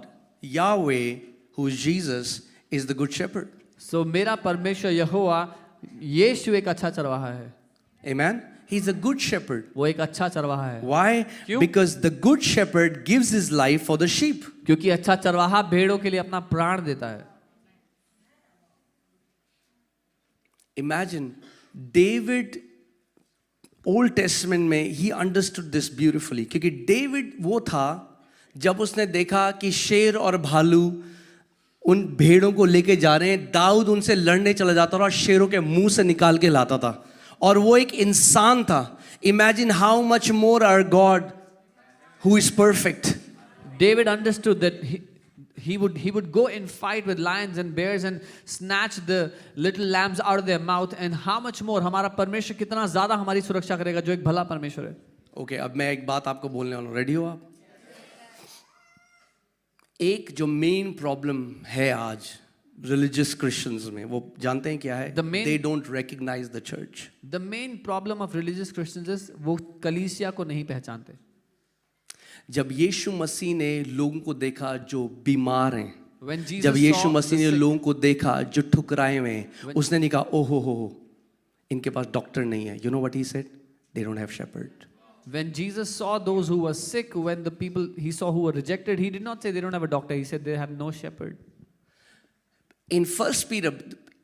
Yahweh, who is Jesus, is the good shepherd. So मेरा परमेश्वर यहोवा यीशु एक अच्छा चरवाहा है। Amen. He's a good shepherd. वो एक अच्छा चरवाहा है। Why? क्यों? Because the good shepherd gives his life for the sheep. क्योंकि अच्छा चरवाहा भेड़ों के लिए अपना प्राण देता है। Imagine David, Old Testament में he understood this beautifully. क्योंकि डेविड वो था जब उसने देखा कि शेर और भालू उन भेड़ों को लेके जा रहे हैं, दाऊद उनसे लड़ने चला जाता था और शेरों के मुंह से निकाल के लाता था, और वो एक इंसान था। Imagine how much more our God who is perfect. David understood that he would go and fight with lions and bears and snatch the little lambs out of their mouth, and how much more हमारा परमेश्वर कितना ज़्यादा हमारी सुरक्षा करेगा, जो एक भला परमेश्वर है। Okay, अब मैं एक बात आपको बोलने वाला हूँ, रेडी हो आप? एक जो मेन प्रॉब्लम है आज रिलीजियस क्रिश्चियंस में, वो जानते हैं क्या है? They don't recognise the church. The main problem of religious Christians is वो कलीसिया को नहीं पहचानते। जब यीशु मसीह ने लोगों को देखा जो बीमार हैं, When Jesus जब यीशु saw मसीह the ने sick- लोगों को देखा जो ठुकराए हुए हैं, उसने नहीं कहा ओहो हो इनके पास डॉक्टर नहीं है। You know what he said? They don't have shepherd. When Jesus saw those who were sick, when the people he saw who were rejected, he did not say they don't have a doctor. He said they have no shepherd. In 1 Peter,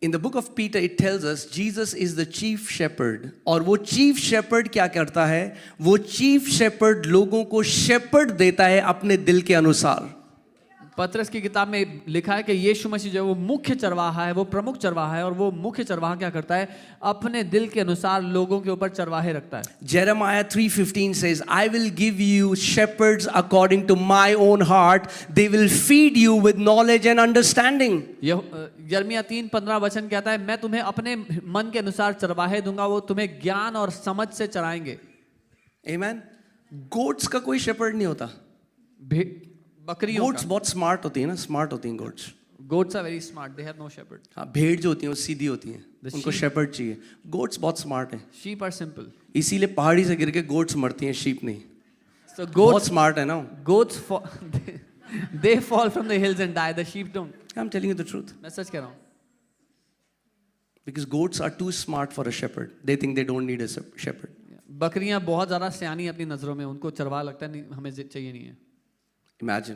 in the book of Peter, it tells us Jesus is the chief shepherd. और वो chief shepherd क्या करता है? वो chief shepherd लोगों को shepherd देता है अपने दिल के अनुसार। पतरस की किताब में लिखा है कि यीशु मसीह जो है वो मुख्य चरवाहा है, वो प्रमुख चरवाहा है, और वो मुख्य चरवाहा क्या करता है? अपने दिल के अनुसार लोगों के ऊपर चरवाहे रखता है। Jeremiah 3:15 says, I will give you shepherds according to my own heart. They will feed you with knowledge and understanding. यिर्मयाह 3:15 वचन कहता है, मैं तुम्हें अपने मन के अनुसार चरवाहे दूंगा, वो तुम्हें ज्ञान और समझ से चराएंगे। Amen. Goats का कोई shepherd नहीं होता। बकरियों Goats बहुत smart होती है ना, smart होती हैं goats। Goats are very smart. They have no shepherd. हाँ, भेड़ जो होती हैं वो सीधी होती हैं, The उनको sheep- shepherd चाहिए। Goats बहुत smart हैं, Sheep are simple. इसीलिए पहाड़ी से गिर के goats मरती हैं, sheep नहीं। So बहुत goats, smart है ना। goats fall, they fall from the hills and die. The sheep don't. I'm telling you the truth. मैं सच कह रहा हूँ। Because goats are too smart for a shepherd. They think they don't need a shepherd. बकरियां बहुत ज़्यादा सियानी अपनी नज़रों में, उनको चरवा लगता है नहीं, हमें चाहिए नहीं है। Imagine.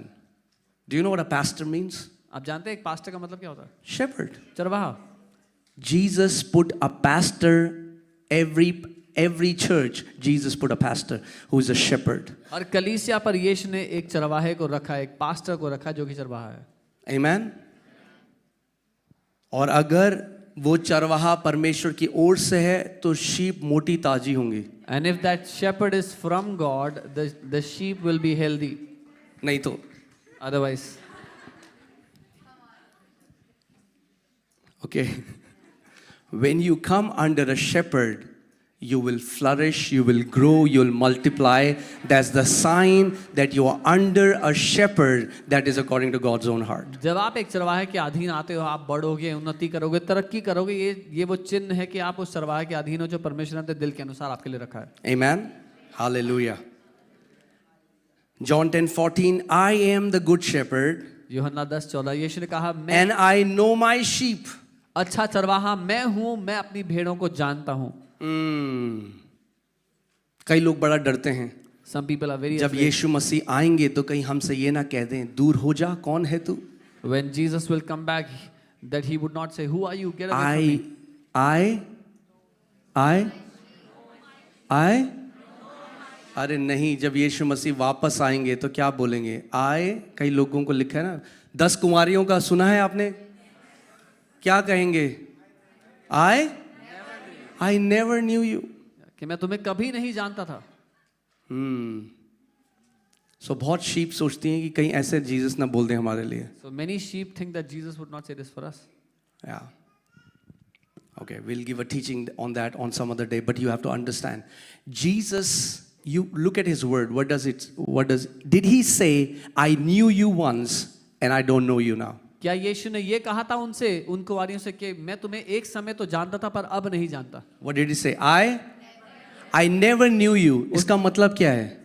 Do you know what a pastor means? आप जानते हैं एक पास्टर का मतलब क्या होता है? Shepherd. चरवाहा। Jesus put a pastor, every church, Jesus put a pastor who is a shepherd. और कलीसिया पर यीशु ने एक चरवाहे को रखा, एक पास्टर को रखा जो कि चरवाहा है। Amen. और अगर वो चरवाहा परमेश्वर की ओर से है तो sheep मोटी ताजी होंगी। And if that shepherd is from God, the sheep will be healthy. नहीं तो Otherwise, okay. When you come under a shepherd, you will flourish, you will grow, you will multiply. That's the sign that you are under a shepherd that is according to God's own heart. जब आप एक चरवाहे के अधीन आते हो, आप बढ़ोगे, उन्नति करोगे, तरक्की करोगे, ये वो चिन्ह है कि आप उस चरवाहे के अधीन हो जो परमेश्वर ने अपने दिल के अनुसार आपके लिए रखा है. Amen. Hallelujah. John 10:14, I am the good shepherd. यूहन्ना 10:14 यीशु ने कहा, मैं And I know my sheep. अच्छा चरवाहा मैं हूं, मैं अपनी भेड़ों को जानता हूं. कई लोग बड़ा डरते हैं Some people are very जब afraid. यीशु मसीह आएंगे तो कहीं हमसे ये ना कह दें, दूर हो जा, कौन है तू? When Jesus will come back, that he would not say, who are you? Get away from me. I अरे नहीं, जब यीशु मसीह वापस आएंगे तो क्या बोलेंगे? आए. कई लोगों को लिखा है ना, 10 कुमारियों का सुना है आपने? क्या कहेंगे? I never knew you. कि मैं तुम्हें कभी नहीं जानता था. So बहुत sheep सोचती हैं कि कहीं ऐसे जीसस ना बोल दें हमारे लिए. So many sheep think that Jesus would not say this for us. Yeah. Okay, we'll give a teaching on that on some other day, but you have to understand. Jesus, you look at his word. Did he say, I knew you once and I don't know you now? क्या यीशु ने ये कहा था उनसे, उन कुंवारियों से कि मैं तुम्हें एक समय तो जानता था पर अब नहीं जानता? What did he say? I never knew you. इसका मतलब क्या है?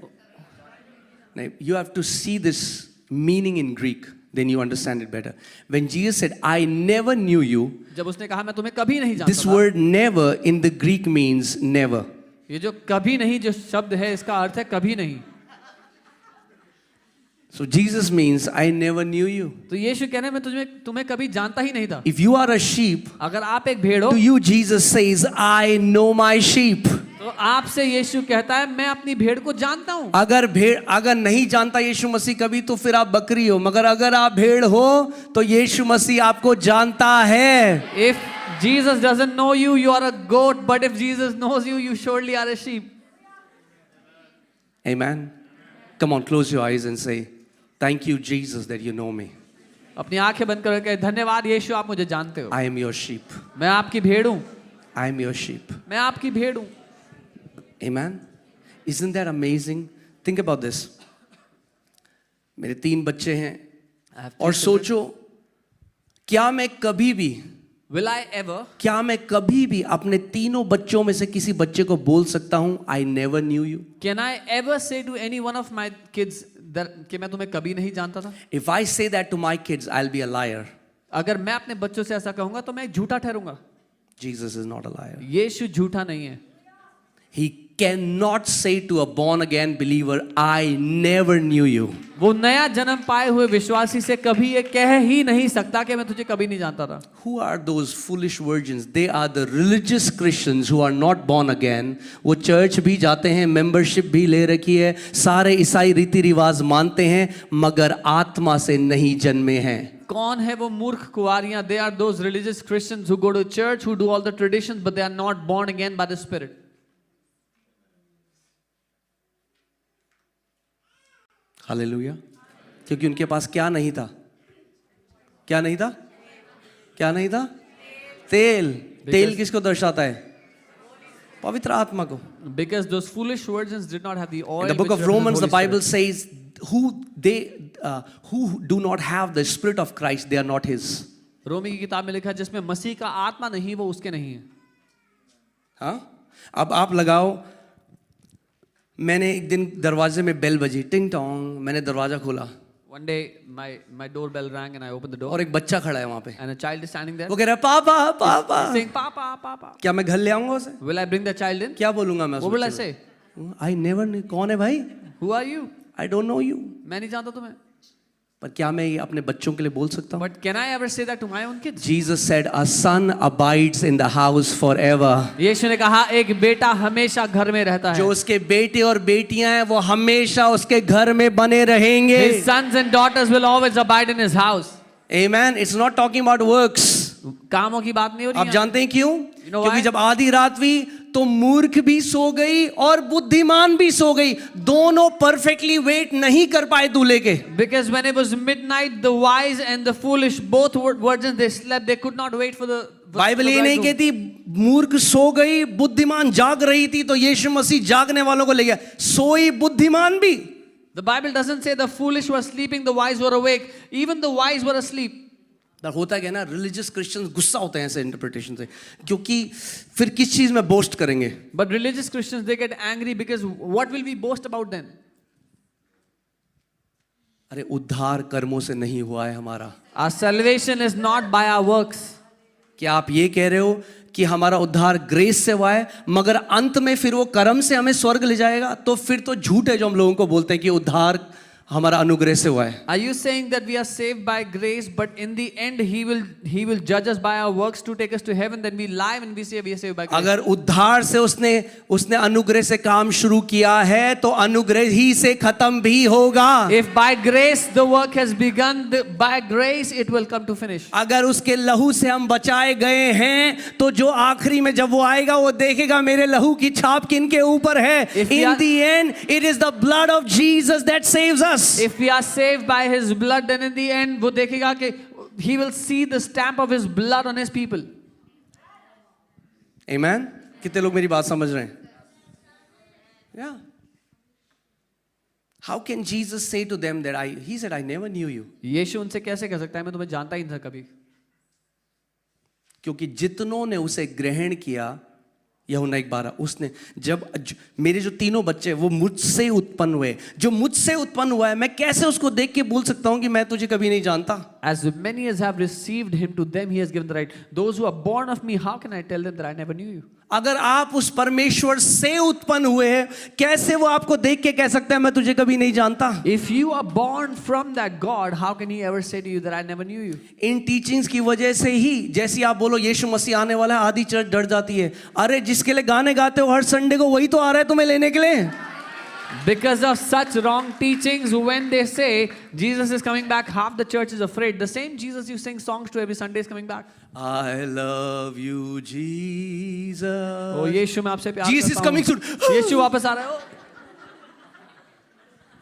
नहीं, you have to see this meaning in Greek. Then you understand it better. When Jesus said, I never knew you, जब उसने कहा मैं तुम्हें कभी नहीं जानता this था, word never in the Greek means never. ये जो कभी नहीं जो शब्द है इसका अर्थ है कभी नहीं. So Jesus means I never knew you. तो यीशु कह रहे हैं मैं तुम्हें कभी जानता ही नहीं था. If you are a sheep, अगर आप एक भेड़ हो, to you Jesus says, I know my sheep. तो आपसे यीशु कहता है मैं अपनी भेड़ को जानता हूँ. अगर नहीं जानता यीशु मसीह कभी तो फिर आप बकरी हो, मगर अगर आप भेड़ हो तो यीशु मसीह आपको जानता है. If Jesus doesn't know you, you are a goat. But if Jesus knows you, you surely are a sheep. Amen. Come on, close your eyes and say, thank you Jesus that you know me. अपनी आंखें बंद करके धन्यवाद यीशु आप मुझे जानते हो. I am your sheep. मैं आपकी भेड़ हूँ. I am your sheep. मैं आपकी भेड़ हूँ. Amen. Isn't that amazing? Think about this. मेरे 3 बच्चे हैं और सोचो, क्या मैं कभी भी अपने तीनों बच्चों में से किसी बच्चे को बोल सकता हूं I never knew you? Can I ever say to any one of my kids that कि मैं तुम्हें कभी नहीं जानता था? If I say that to my kids, I'll be a liar. अगर मैं अपने बच्चों से ऐसा कहूंगा तो मैं झूठा ठहरूंगा. Jesus is not a liar. यीशु झूठा नहीं है. He cannot say to a born again believer, I never knew you. वो नया जन्म पाए हुए विश्वासी से कभी ये कह ही नहीं सकता कि मैं तुझे कभी नहीं जानता था. Who are those foolish virgins? They are the religious Christians who are not born again. वो चर्च भी जाते हैं, मेंबरशिप भी ले रखी है, सारे ईसाई रीति रिवाज मानते हैं, मगर आत्मा से नहीं जन्मे हैं. कौन है वो मूर्ख कुंवारियां? They are those religious Christians who go to church, who do all the traditions, but they are not born again by the Spirit. Hallelujah. क्योंकि उनके पास क्या नहीं था? क्या नहीं था? क्या नहीं था? तेल. तेल किसको दर्शाता है? पवित्र आत्मा को. Because those foolish virgins did not have the oil. In the book of Romans, the Bible says, who do not have the Spirit of Christ, they are not His. रोमी की किताब में लिखा है जिसमें मसीह का आत्मा नहीं वो उसके नहीं है. हाँ? अब आप लगाओ, मैंने एक दिन दरवाजे में बेल बजी, टिंग टोंग, मैंने दरवाजा खोला. One day my doorbell rang and I opened the door. और एक बच्चा खड़ा है वहाँ पे. And a child is standing there. वो कह रहा है पापा पापा. Saying papa papa. क्या मैं घर ले आऊंगा उसे? Will I bring the child in? क्या बोलूंगा मैं? What will I say? I never knew. कौन है भाई? Who are you? I don't know you. मैं नहीं जानता तुम्हें. पर क्या मैं ये अपने बच्चों के लिए बोल सकता हूँ? But can I ever say that to my own kids? Jesus said, a son abides in the house forever. यीशु ने कहा एक बेटा हमेशा घर में रहता है. जो उसके बेटे और बेटियां हैं वो हमेशा उसके घर में बने रहेंगे. His sons and daughters will always abide in his house. Amen. It's not talking about works. कामों की बात नहीं हो रही आप है. जानते हैं क्यों? You know क्योंकि why? जब आधी रात हुई तो मूर्ख भी सो गई और बुद्धिमान भी सो गई. दोनों परफेक्टली वेट नहीं कर पाए दूल्हे के. Because when it was midnight, the wise and the foolish, both virgins, they slept. They could not wait for the Bible ये नहीं कहती मूर्ख सो गई बुद्धिमान जाग रही थी तो यीशु मसीह जागने वालों को ले गया, सोई बुद्धिमान भी. The Bible doesn't say the foolish were sleeping, the wise were awake. Even the wise were asleep. होता क्या ना, रिलीजियस क्रिश्चियंस गुस्सा होते हैं ऐसे इंटरप्रिटेशन से, क्योंकि फिर किस चीज में बोस्ट करेंगे. But religious Christians, they get angry because what will we boast about then? अरे उद्धार कर्मों से नहीं हुआ है हमारा. Our salvation is not by our works. क्या आप ये कह रहे हो कि हमारा उद्धार ग्रेस से हुआ है मगर अंत में फिर वो कर्म से हमें स्वर्ग ले जाएगा? तो फिर तो झूठ है जो हम लोगों को बोलते हैं कि उद्धार हमारा अनुग्रह से हुआ है. Are you saying that we are saved by grace, but in the end he will judge us by our works to take us to heaven? Then we lie when we say we are saved by grace. अगर उद्धार से उसने अनुग्रह से काम शुरू किया है तो अनुग्रह ही से खत्म भी होगा. If by grace the work has begun, by grace it will come to finish. अगर उसके लहू से हम बचाए गए हैं तो जो आखिरी में जब वो आएगा वो देखेगा मेरे लहू की छाप किनके ऊपर है. In the end it is the blood of Jesus that saves us. If we are saved by his blood, then in the end वो देखेगा कि he will see the stamp of his blood on his people. Amen. कितने लोग मेरी बात समझ रहे हैं? Yeah. How can Jesus say to them that he said I never knew you? यीशु उनसे कैसे कह सकता है मैं तुम्हें जानता ही नहीं था कभी? क्योंकि जितनों ने उसे ग्रहण किया, यूहन्ना 1:12, उसने मेरे जो तीनों बच्चे वो मुझसे उत्पन्न हुए, जो मुझसे उत्पन्न हुआ है मैं कैसे उसको देख के बोल सकता हूं कि मैं तुझे कभी नहीं जानता? As many as have received him, to them he has given the right. Those who are born of me, how can I tell them that I never knew you? अगर आप उस परमेश्वर से उत्पन्न हुए हैं, कैसे वो आपको देख के कह सकता है मैं तुझे कभी नहीं जानता? If you are born from that God, how can he ever say to you that I never knew you? In teachings की वजह से ही, जैसे आप बोलो यीशु मसीह आने वाला है, आधी चर्च डर जाती है. अरे जिसके लिए गाने गाते हो हर संडे को वही तो आ रहा है तुम्हें लेने के लिए. Because of such wrong teachings, when they say Jesus is coming back, half the church is afraid. The same Jesus you sing songs to every Sunday is coming back. I love you, Jesus. Oh, यीशु मैं आपसे प्यार Jesus is करता coming हूँ. soon. यीशु वापस आ रहा है.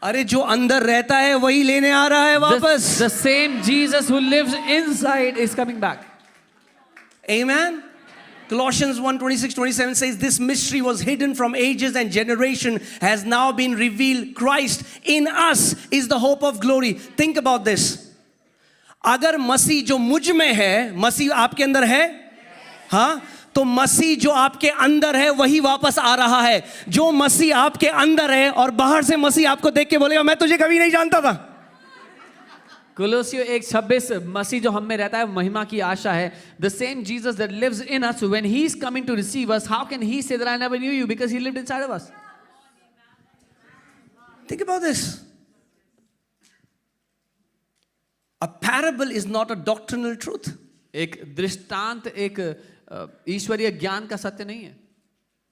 अरे जो अंदर रहता है वही लेने आ रहा है वापस. The same Jesus who lives inside is coming back. Amen. Colossians 1:26-27 says this mystery was hidden from ages and generation has now been revealed. Christ in us is the hope of glory. Think about this. अगर मसीह जो मुझ में है, मसीह आपके अंदर है, हाँ, तो मसीह जो आपके अंदर है वही वापस आ रहा है. जो मसीह आपके अंदर है और बाहर से मसीह आपको देख के बोलेगा मैं तुझे कभी नहीं जानता था. Colossians 1:26, मसीह जो हम में रहता है महिमा की आशा है. The same Jesus that lives in us, when he is coming to receive us, how can he say that I never knew you? Because he lived inside of us. Think about this. A parable is not a doctrinal truth. एक दृष्टांत एक ईश्वरीय ज्ञान का सत्य नहीं है.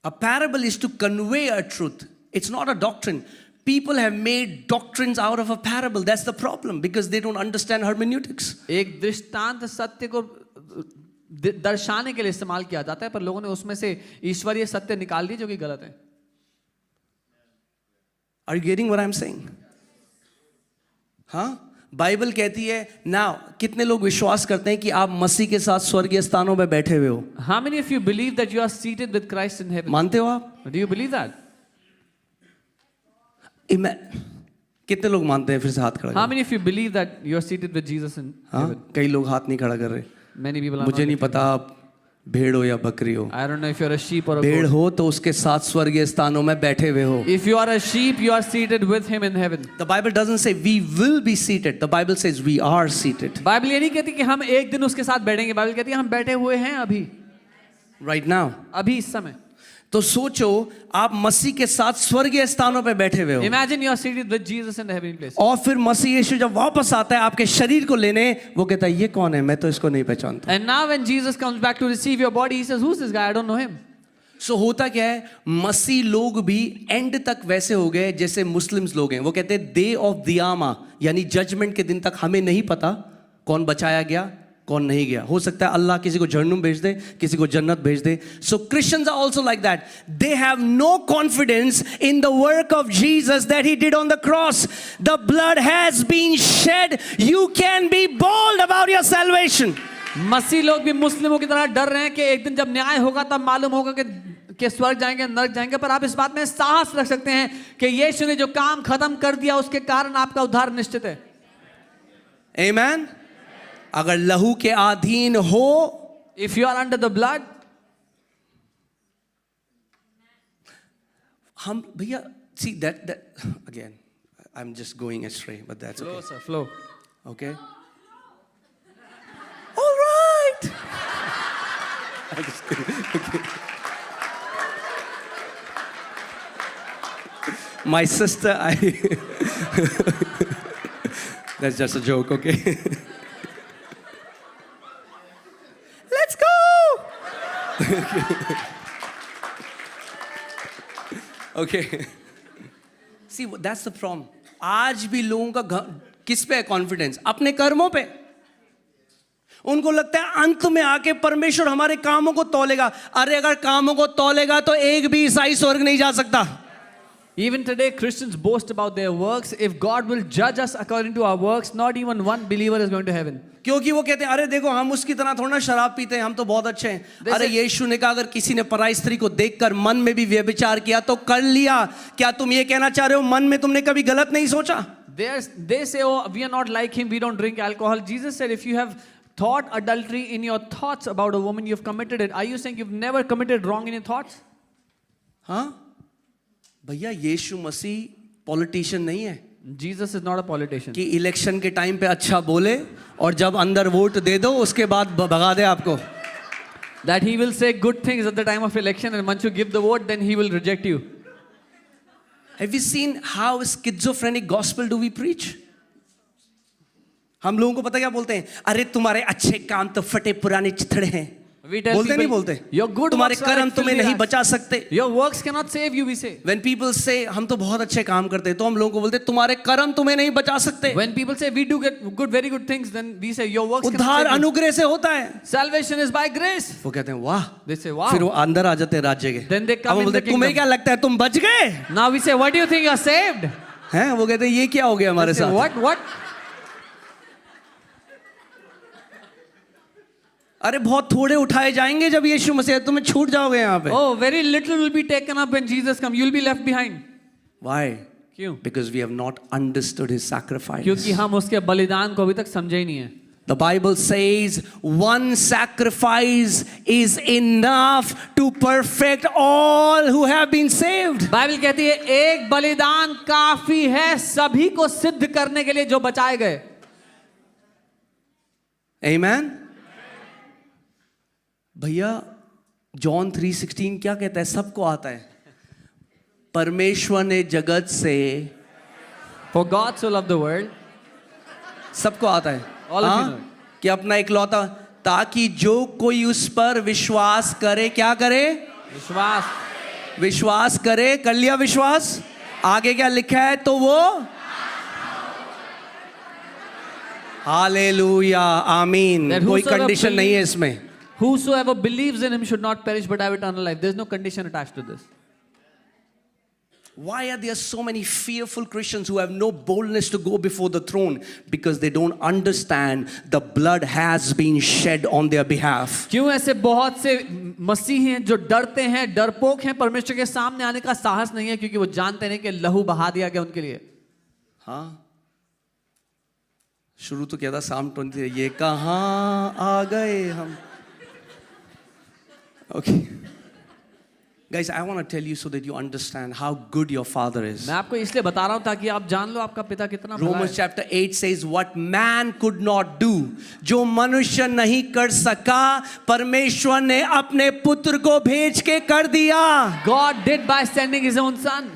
A parable is to convey a truth. It's not a doctrine. People have made doctrines out of a parable. That's the problem because they don't understand hermeneutics. एक दृष्टांत सत्य को दर्शाने के लिए इस्तेमाल किया जाता है, पर लोगों ने उसमें से ईश्वरीय सत्य निकाल दिए जो कि गलत है. Are you getting what I'm saying? हाँ, बाइबल कहती है now कितने लोग विश्वास करते हैं कि आप मसीह के साथ स्वर्गीय स्थानों में बैठे हुए हो? How many of you believe that you are seated with Christ in heaven? मानते हो आप? Do you believe that? कितने लोग मानते हैं? फिर से हाथ खड़ा How करें. many of you believe that you are seated with Jesus in हाँ, heaven? कई लोग हाथ नहीं खड़ा कर रहे. Many people are मुझे not नहीं lifting पता आप भेड़ हो या बकरी हो. I don't know if you're a sheep or a भेड़ goat. हो तो उसके साथ स्वर्गीय स्थानों में बैठे हुए हो. If you are a sheep, you are seated with him in heaven. The Bible doesn't say we will be seated. The Bible says we are seated. Bible ये नहीं कहती कि हम एक दिन उसके साथ बैठेंगे. बाइबल कहती है हम बैठे हुए हैं अभी, Right now. अभी इस समय. तो सोचो आप मसीह के साथ स्वर्गीय स्थानों पे बैठे हुए हो. Imagine you are seated with Jesus in the heavenly place. और फिर मसीह यीशु जब वापस आता है आपके शरीर को लेने, वो कहता है ये कौन है, मैं तो इसको नहीं पहचानता. And now when Jesus comes back to receive your body, he says, who's this guy? I don't know him. सो होता क्या है, मसीह लोग भी एंड तक वैसे हो गए जैसे मुस्लिम्स लोग हैं. वो कहते हैं डे ऑफ दियामा, यानी जजमेंट के दिन तक हमें नहीं पता कौन बचाया गया कौन नहीं गया. हो सकता है अल्लाह किसी को जहन्नुम भेज दे, किसी को जन्नत भेज दे. So Christians are also like that. They have no confidence in the work of Jesus that he did on the cross. The blood has been shed. You can be bold about your salvation. मसीह लोग भी मुस्लिमों की तरह डर रहे हैं कि एक दिन जब न्याय होगा तब मालूम होगा कि स्वर्ग जाएंगे नरक जाएंगे, पर आप इस बात में साहस रख सकते हैं कि यीशु ने जो काम खत्म कर दिया उसके कारण आपका उद्धार निश्चित है। आमेन। अगर लहू के अधीन हो, if you are under the blood, हम भैया see that again I'm just going astray but that's flow okay. Sir flow. Okay. All right. I'm just kidding. Okay. My sister, that's just a joke, okay? Let's go. Okay. See, that's the problem. आज भी लोगों का किस पे है confidence? अपने कर्मों पे। उनको लगता है अंत में आके परमेश्वर हमारे कामों को तौलेगा। अरे अगर कामों को तौलेगा तो एक भी ईसाई स्वर्ग नहीं जा सकता। Even today, Christians boast about their works. If God will judge us according to our works, not even one believer is going to heaven. क्योंकि वो कहते हैं अरे देखो हम उसकी तरह थोड़ा ना शराब पीते हैं, हम तो बहुत अच्छे हैं। अरे यीशु ने कहा अगर किसी ने पराई स्त्री को देखकर मन में भी व्यभिचार किया तो कर लिया। क्या तुम ये कहना चाह रहे हो मन में तुमने कभी गलत नहीं सोचा? They say, oh, we are not like him, we don't drink alcohol. Jesus said, if you have thought adultery in your thoughts about a woman, you've committed it. Are you saying you've never committed wrong in your thoughts? हाँ भैया, यीशु मसीह politician नहीं है। Jesus is not a politician. कि election के time पे अच्छा बोले और जब अंदर वोट दे दो उसके बाद भगा दे आपको। That he will say good things at the time of election, and once you give the vote, then he will reject you. Have you seen how schizophrenic gospel do we preach? हम लोगों को पता क्या बोलते हैं? अरे तुम्हारे अच्छे काम तो फटे पुराने चिथड़े हैं। We tell बोलते people, नहीं बोलते? your good तुम्हारे works are कर्म तुम्हें filthy नहीं rags. बचा सकते। Your works cannot save you, we say. When people say हम तो बहुत अच्छे काम करते हैं तो हम लोगों को बोलते हैं तुम्हारे कर्म तुम्हें नहीं बचा सकते। When people say we do get good, very good things, then we say your works cannot उद्धार save you. अनुग्रह से होता है। Salvation is by grace. वो कहते हैं वाह। They say wow. फिर वो अंदर आ जाते हैं राज्य के। Then they अब come हम in बोलते the हैं तुम्हें kingdom. क्या लगता है तुम बच गए? Now we say, what do you think, you're saved? हैं? वो कहते हैं ये क्या हो गया हमारे They say, साथ? what? अरे बहुत थोड़े उठाए जाएंगे जब यीशु मसीह, तुम्हें छूट जाओगे यहाँ पे। Oh, very little will be taken up when Jesus comes. You'll be left behind. Why? क्यों? Because we have not understood his sacrifice. क्योंकि हम उसके बलिदान को अभी तक समझे ही नहीं है। The Bible says one sacrifice is enough to perfect all who have been saved. Bible कहती है एक बलिदान काफी है सभी को सिद्ध करने के लिए जो बचाए गए। Amen. भैया जॉन 3:16 क्या कहता है? सबको आता है। परमेश्वर ने जगत से, For God so loved the world, सबको आता है। All of you हाँ? know. कि अपना इकलौता, ताकि जो कोई उस पर विश्वास करे, क्या करे? विश्वास करे। कर लिया विश्वास? आगे क्या लिखा है? तो वो हालेलुया, आमीन। That कोई whosoever कंडीशन नहीं है इसमें। whosoever believes in him should not perish but have eternal life. There's no condition attached to this. Why are there so many fearful Christians who have no boldness to go before the throne? Because they don't understand the blood has been shed on their behalf. क्यों ऐसे बहुत से मसीह हैं जो डरते हैं, डरपोक हैं, परमेश्वर के सामने आने का साहस नहीं है क्योंकि वो जानते नहीं कि लहू बहा दिया गया उनके लिए। हाँ, शुरू तो क्या था? Psalm 23, ये कहाँ आ गए हम। Okay. Guys, I want to tell you so that you understand how good your father is. मैं आपको इसलिए बता रहा हूं ताकि आप जान लो आपका पिता कितना भला Romans है। chapter 8 says what man could not do, जो मनुष्य नहीं कर सका, परमेश्वर ने अपने पुत्र को भेज के कर दिया। God did by sending his own son.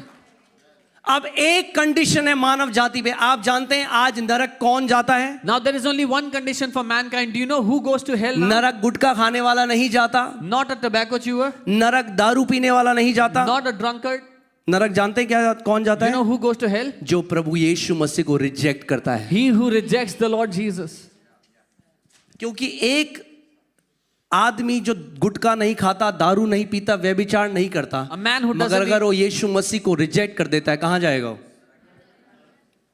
अब एक कंडीशन है मानव जाति पे। आप जानते हैं आज नरक कौन जाता है? Now there is only one condition for mankind. Do you know who goes to hell now? नरक गुटखा खाने वाला नहीं जाता, Not a tobacco chewer, नरक दारू पीने वाला नहीं जाता। not a drunkard. नरक जानते हैं क्या कौन जाता You है? know who goes to hell? जो प्रभु यीशु मसीह को रिजेक्ट करता है। He who rejects the Lord Jesus. क्योंकि एक आदमी जो गुटखा नहीं खाता, दारू नहीं पीता, व्यभिचार नहीं करता, A man who मगर doesn't अगर वो यीशु मसीह को रिजेक्ट कर देता है, कहाँ जाएगा वो?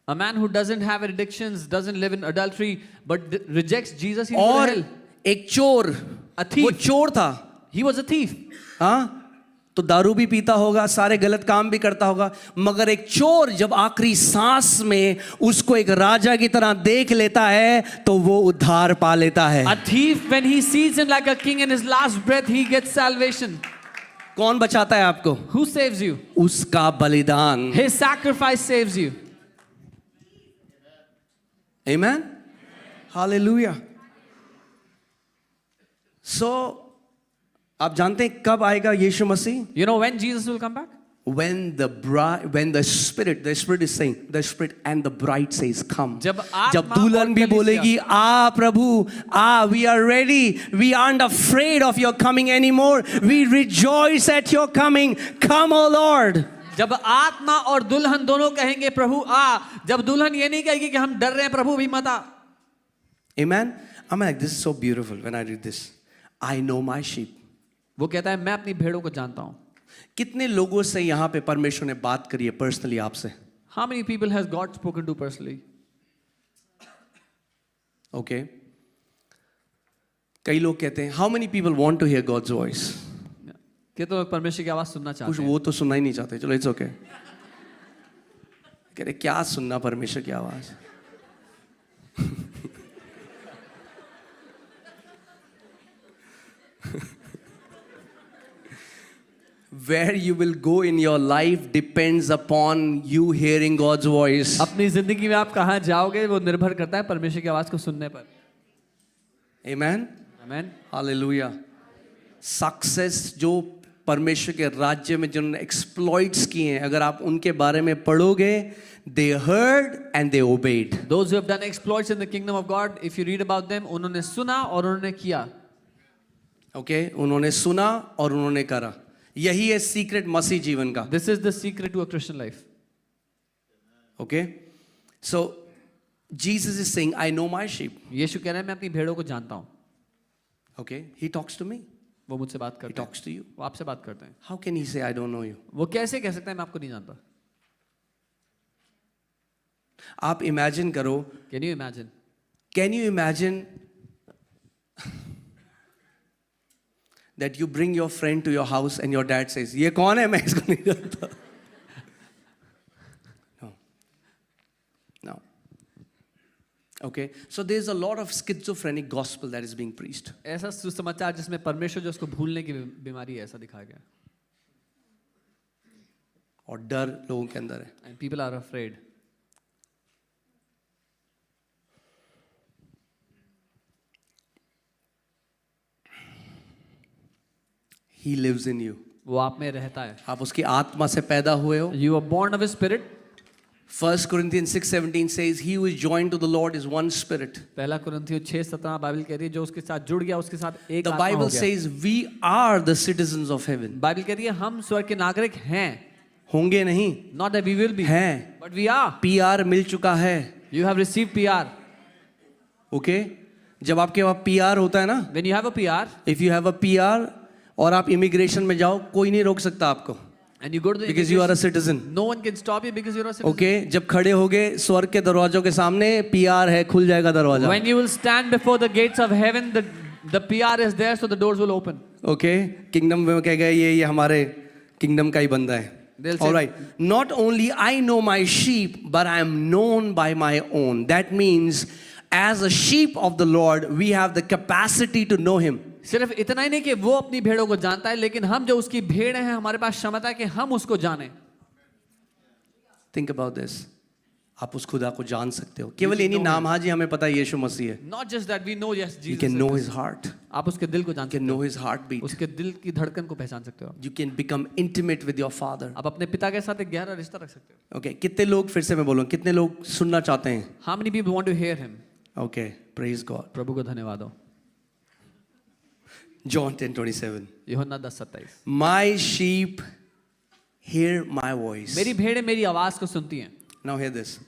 A man who doesn't have addictions, doesn't live in adultery, but rejects Jesus, he will go to और hell. एक चोर, A thief. वो चोर था, He was a thief. हाँ, तो दारू भी पीता होगा, सारे गलत काम भी करता होगा, मगर एक चोर जब आखिरी सांस में उसको एक राजा की तरह देख लेता है तो वो उद्धार पा लेता है। A thief, when he sees him like a king in his last breath, he gets salvation. कौन बचाता है आपको? Who saves you? उसका बलिदान। His sacrifice saves you. Amen? Hallelujah. So, आप जानते हैं कब आएगा यीशु मसीह? You know when Jesus will come back? When the spirit is saying, the spirit and the bride says, come. जब आत्मा जब दुल्हन भी और बोलेगी, आ प्रभु, आ, we are ready. We aren't afraid of your coming anymore. We rejoice at your coming. Come, O Lord. जब आत्मा और दुल्हन दोनों कहेंगे प्रभु आ, जब दुल्हन ये नहीं कहेगी कि हम डर रहे हैं प्रभु भी मत आ। Amen? I'm like, this is so beautiful when I read this. I know my sheep. वो कहता है मैं अपनी भेड़ों को जानता हूं। कितने लोगों से यहाँ पे परमेश्वर ने बात करी है पर्सनली आपसे? How many people has God spoken to personally? Okay. कई लोग कहते हैं, how many people want to hear God's voice? कितने लोग परमेश्वर की आवाज सुनना कुछ चाहते हैं? वो तो सुनना ही नहीं चाहते, चलो इट्स ओके। कह रहे क्या सुनना परमेश्वर की आवाज? Where you will go in your life depends upon you hearing God's voice. अपनी जिंदगी में आप कहां जाओगे वो निर्भर करता है परमेश्वर की आवाज को सुनने पर। Amen? Amen. Hallelujah. सक्सेस जो परमेश्वर के राज्य में जिन्होंने एक्सप्लॉइट्स किए हैं, अगर आप उनके बारे में पढ़ोगे, they heard and they obeyed. Those who have done exploits in the kingdom of God, if you read about them, उन्होंने सुना और उन्होंने किया। Okay? उन्होंने सुना और उन्होंने करा। यही है सीक्रेट मसीह जीवन का। This is the secret to a Christian life. Okay? So Jesus is saying, I know my sheep. यीशु कह रहे हैं मैं अपनी भेड़ों को जानता हूं। Okay? He talks to me. वो मुझसे बात He करते हैं। talks to you. वो आपसे बात करते हैं। How can he say I don't know you? वो कैसे कह सकता है मैं आपको नहीं जानता? आप इमेजिन करो, Can you imagine? can you imagine that you bring your friend to your house and your dad says, ये कौन है, मैं इसको नहीं जानता? No. No. Okay, so there's a lot of schizophrenic gospel that is being preached. ऐसा सुसमाचार जिसमें परमेश्वर जो उसको भूलने की बीमारी है ऐसा दिखाया गया। और डर लोगों के अंदर है। And people are afraid. He lives in you. वो आप में रहता है। आप उसकी आत्मा से पैदा हुए हो। You are born of His Spirit. 1 Corinthians 6:17 says, he who is joined to the Lord is one spirit. पहला कुरिन्थियों 6:17 बाइबल कह रही है जो उसके साथ जुड़ गया उसके साथ एक The आत्मा हो Bible गया। says we are the citizens of heaven. Bible कह रही है हम स्वर्ग के नागरिक हैं। होंगे नहीं, Not that we will be, हैं। but we are. PR मिल चुका है। You have received PR. Okay? जब आपके पास PR होता है ना, When you have a PR if you have a PR और आप इमिग्रेशन में जाओ, कोई नहीं रोक सकता आपको, and you go to the because you are a immigration, citizen. no one can stop you because you're a citizen. Okay? जब खड़े होगे स्वर्ग के दरवाजों के सामने, PR है, खुल जाएगा दरवाजा। When you will stand before the gates of heaven, the PR is there, so the doors will open. Okay? Kingdom में कहेगा ये हमारे किंगडम का ही बंदा है। They'll say- All right. Not only I know my sheep, but I am known by my own. That means as a sheep of the Lord, we have the capacity to know Him. सिर्फ इतना ही नहीं कि वो अपनी भेड़ों को जानता है, लेकिन हम जो उसकी भेड़ हैं हमारे पास क्षमता है कि हम उसको जानें। Think about this. आप उस खुदा को जान सकते हो केवल इन्हीं नाम। हाँ जी, हमें पता है यीशु मसीह है। Not just that we know yes You Jesus. can know is. His heart. आप उसके दिल को जान You सकते can हो, know His heartbeat. उसके दिल की धड़कन को पहचान सकते हो। You can become intimate with your Father. आप अपने पिता के साथ एक गहरा रिश्ता रख सकते हो। Okay. कितने लोग, फिर से मैं बोलूँ, कितने लोग सुनना चाहते हैं? How many people want to hear him? Okay. Praise God. प्रभु को धन्यवाद हो। John 10:27. यूहन्ना 10:27। My sheep hear my voice. मेरी भेड़ें मेरी आवाज को सुनती हैं। Now hear this.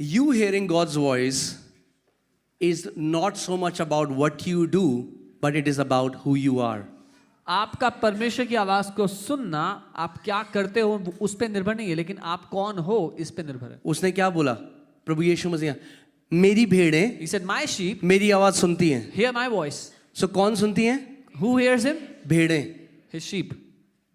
You hearing God's voice is not so much about what you do, but it is about who you are. आपका परमेश्वर की आवाज को सुनना, आप क्या करते हो उस पर निर्भर नहीं है, लेकिन आप कौन हो इस पे निर्भर है। उसने क्या बोला? प्रभु यीशु मसीह, मेरी भेड़ें He said, my sheep मेरी आवाज सुनती हैं. hear my voice. सो कौन सुनती हैं? Who hears him? भेड़ें. His sheep.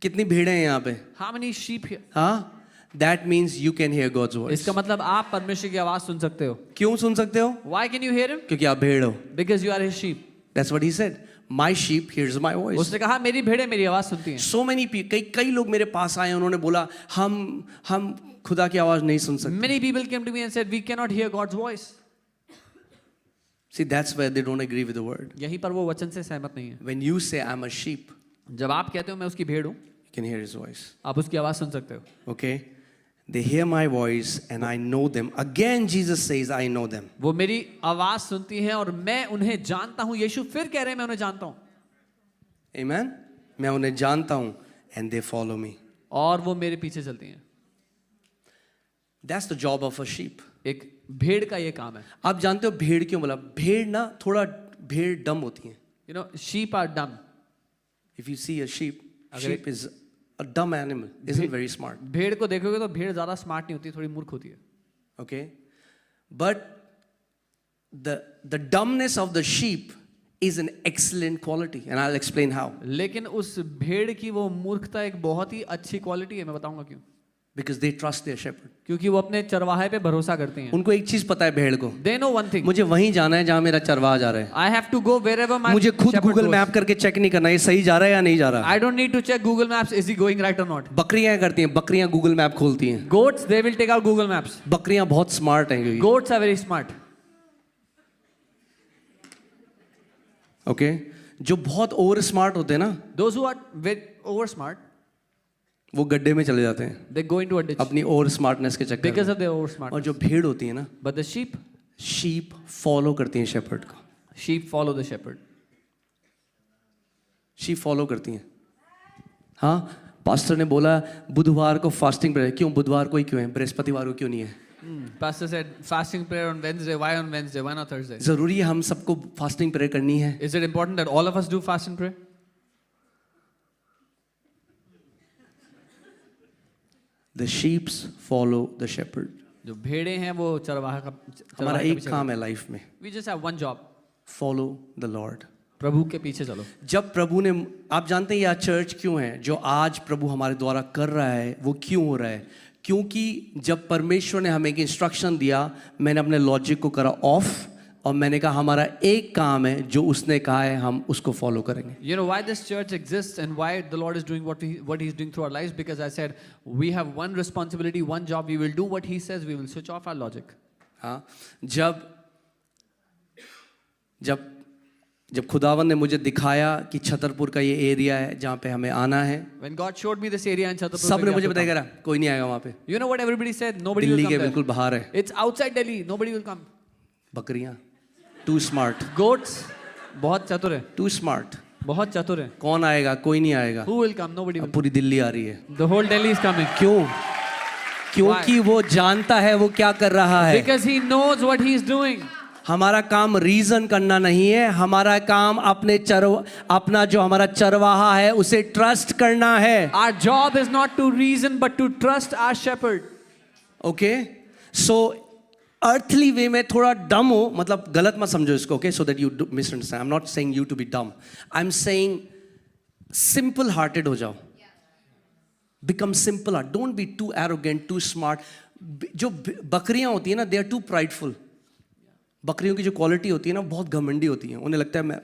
कितनी भेड़ें हैं यहाँ पे? How many sheep here? हाँ, that means you can hear God's voice. इसका मतलब आप परमेश्वर की आवाज सुन सकते हो. क्यों सुन सकते हो? Why can you hear him? क्योंकि आप भेड़ हो. Because you are his sheep. That's what he said. My sheep hears my voice. उसने कहा मेरी भेड़ें मेरी आवाज सुनती हैं. So many people, कई लोग मेरे पास आए, उन्होंने बोला हम खुदा की आवाज नहीं सुन सकते. Many people came to me and said we cannot hear God's voice. See, that's where they don't agree with the word. यहीं पर वो वचन से सहमत नहीं है. When you say I'm a sheep, जब आप कहते हो मैं उसकी भेड़ हूँ, you can hear his voice. आप उसकी आवाज सुन सकते हो. Okay? They hear my voice and I know them. Again, Jesus says, I know them. वो मेरी आवाज सुनती हैं और मैं उन्हें जानता हूँ. यीशु फिर कह रहे हैं मैं उन्हें जानता हूँ. Amen? मैं उन्हें जानता हूँ and they follow me. और वो मेरे पीछे चलती हैं. That's the job of a sheep. एक भेड़ का ये काम है. आप जानते हो भेड़ क्यों बोला? भेड़ ना थोड़ा भेड़ डम होती हैं. You know, sheep are dumb. If you see a sheep, अगर sheep is a dumb animal, isn't very smart. भेड़ को देखोगे तो भेड़ ज्यादा स्मार्ट नहीं होती, थोड़ी मूर्ख होती है. Okay? But the dumbness of the sheep is an excellent quality and I'll explain how. लेकिन उस भेड़ की वो मूर्खता एक बहुत ही अच्छी क्वालिटी है. मैं बताऊंगा क्यों. Because they trust their shepherd. क्योंकि वो अपने चरवाहे पे भरोसा करते हैं. उनको एक चीज पता है भेड़ को. They know one thing. मुझे वहीं जाना है जहां मेरा चरवाहा जा रहा है. I have to go wherever my मुझे खुद shepherd गूगल goes. मैप करके चेक नहीं करना ये सही जा रहा है या नहीं जा रहा. I don't need to check Google Maps. Is he going right or not? बकरियां करती हैं, बकरियां गूगल मैप खोलती हैं. Goats, they will take out Google Maps. बकरियां बहुत स्मार्ट हैं क्योंकि. Goats are very smart. Okay जो बहुत ओवर स्मार्ट होते हैं ना, Those who are very over smart, वो गड्ढे में चले जाते हैं they go into a ditch अपनी ओवर स्मार्टनेस के चक्कर because में. of their over smart. और जो भेड़ होती है ना, But the sheep फॉलो करती हैं शेपर्ड को. follow the shepherd. Sheep follow करती हैं. हाँ, पास्टर ने बोला बुधवार को फास्टिंग प्रेयर. क्यों बुधवार को ही क्यों है, बृहस्पतिवार को क्यों नहीं है? Pastor said fasting prayer on Wednesday. Why on Wednesday? Why not Thursday? जरूरी है हम सबको फास्टिंग प्रेयर करनी है? Is it important that all of us do fast and pray? The sheep follow the shepherd. जो भेड़ें हैं वो चरवाहा हमारा के एक पीछे काम है लाइफ में, We just have one job. Follow the Lord. प्रभु के पीछे चलो. जब प्रभु ने, आप जानते हैं यह चर्च क्यों है, जो आज प्रभु हमारे द्वारा कर रहा है वो क्यों हो रहा है? क्योंकि जब परमेश्वर ने हमें एक इंस्ट्रक्शन दिया, मैंने अपने लॉजिक को करा ऑफ और मैंने कहा हमारा एक काम है जो उसने कहा है हम उसको फॉलो करेंगे. You know why this church exists and why the Lord is doing what He's doing through our lives? Because I said we have one responsibility, one job. We will do what He says. We will switch off our logic. हाँ, जब खुदावन ने मुझे दिखाया कि छतरपुर का ये area है जहाँ पे हमें आना है, When God showed me this area in Chhatrapur, सब ने मुझे बताया करा कोई नहीं आएगा वहाँ पे. You know what everybody said? Nobody will Delhi come के there. बिल्कुल बाहर है. It's outside Delhi. Nobody will come. बकरियाँ टू स्मार्ट. Goats, बहुत चतुर है. Too smart. बहुत चतुर है. कौन आएगा? कोई नहीं आएगा. Who will come? Nobody will. अब पूरी दिल्ली आ रही है. The whole Delhi is coming. क्यों? क्योंकि वो जानता है वो क्या कर रहा है. Because he knows what he is doing. हमारा काम रीजन करना नहीं है, हमारा काम अपना जो हमारा चरवाहा है उसे ट्रस्ट करना है. Our job is not to reason but to trust our shepherd. Okay, so earthly way में थोड़ा डम हो, मतलब गलत मत समझो इसको. Okay, so that you misunderstand. I am not saying you to be dumb. I am saying simple hearted हो जाओ. Become simple heart. Don't be too arrogant, too smart. जो बकरियां होती है ना, दे आर टू प्राइडफुल. बकरियों की जो क्वालिटी होती है ना, बहुत घमंडी होती है. उन्हें लगता है मैं.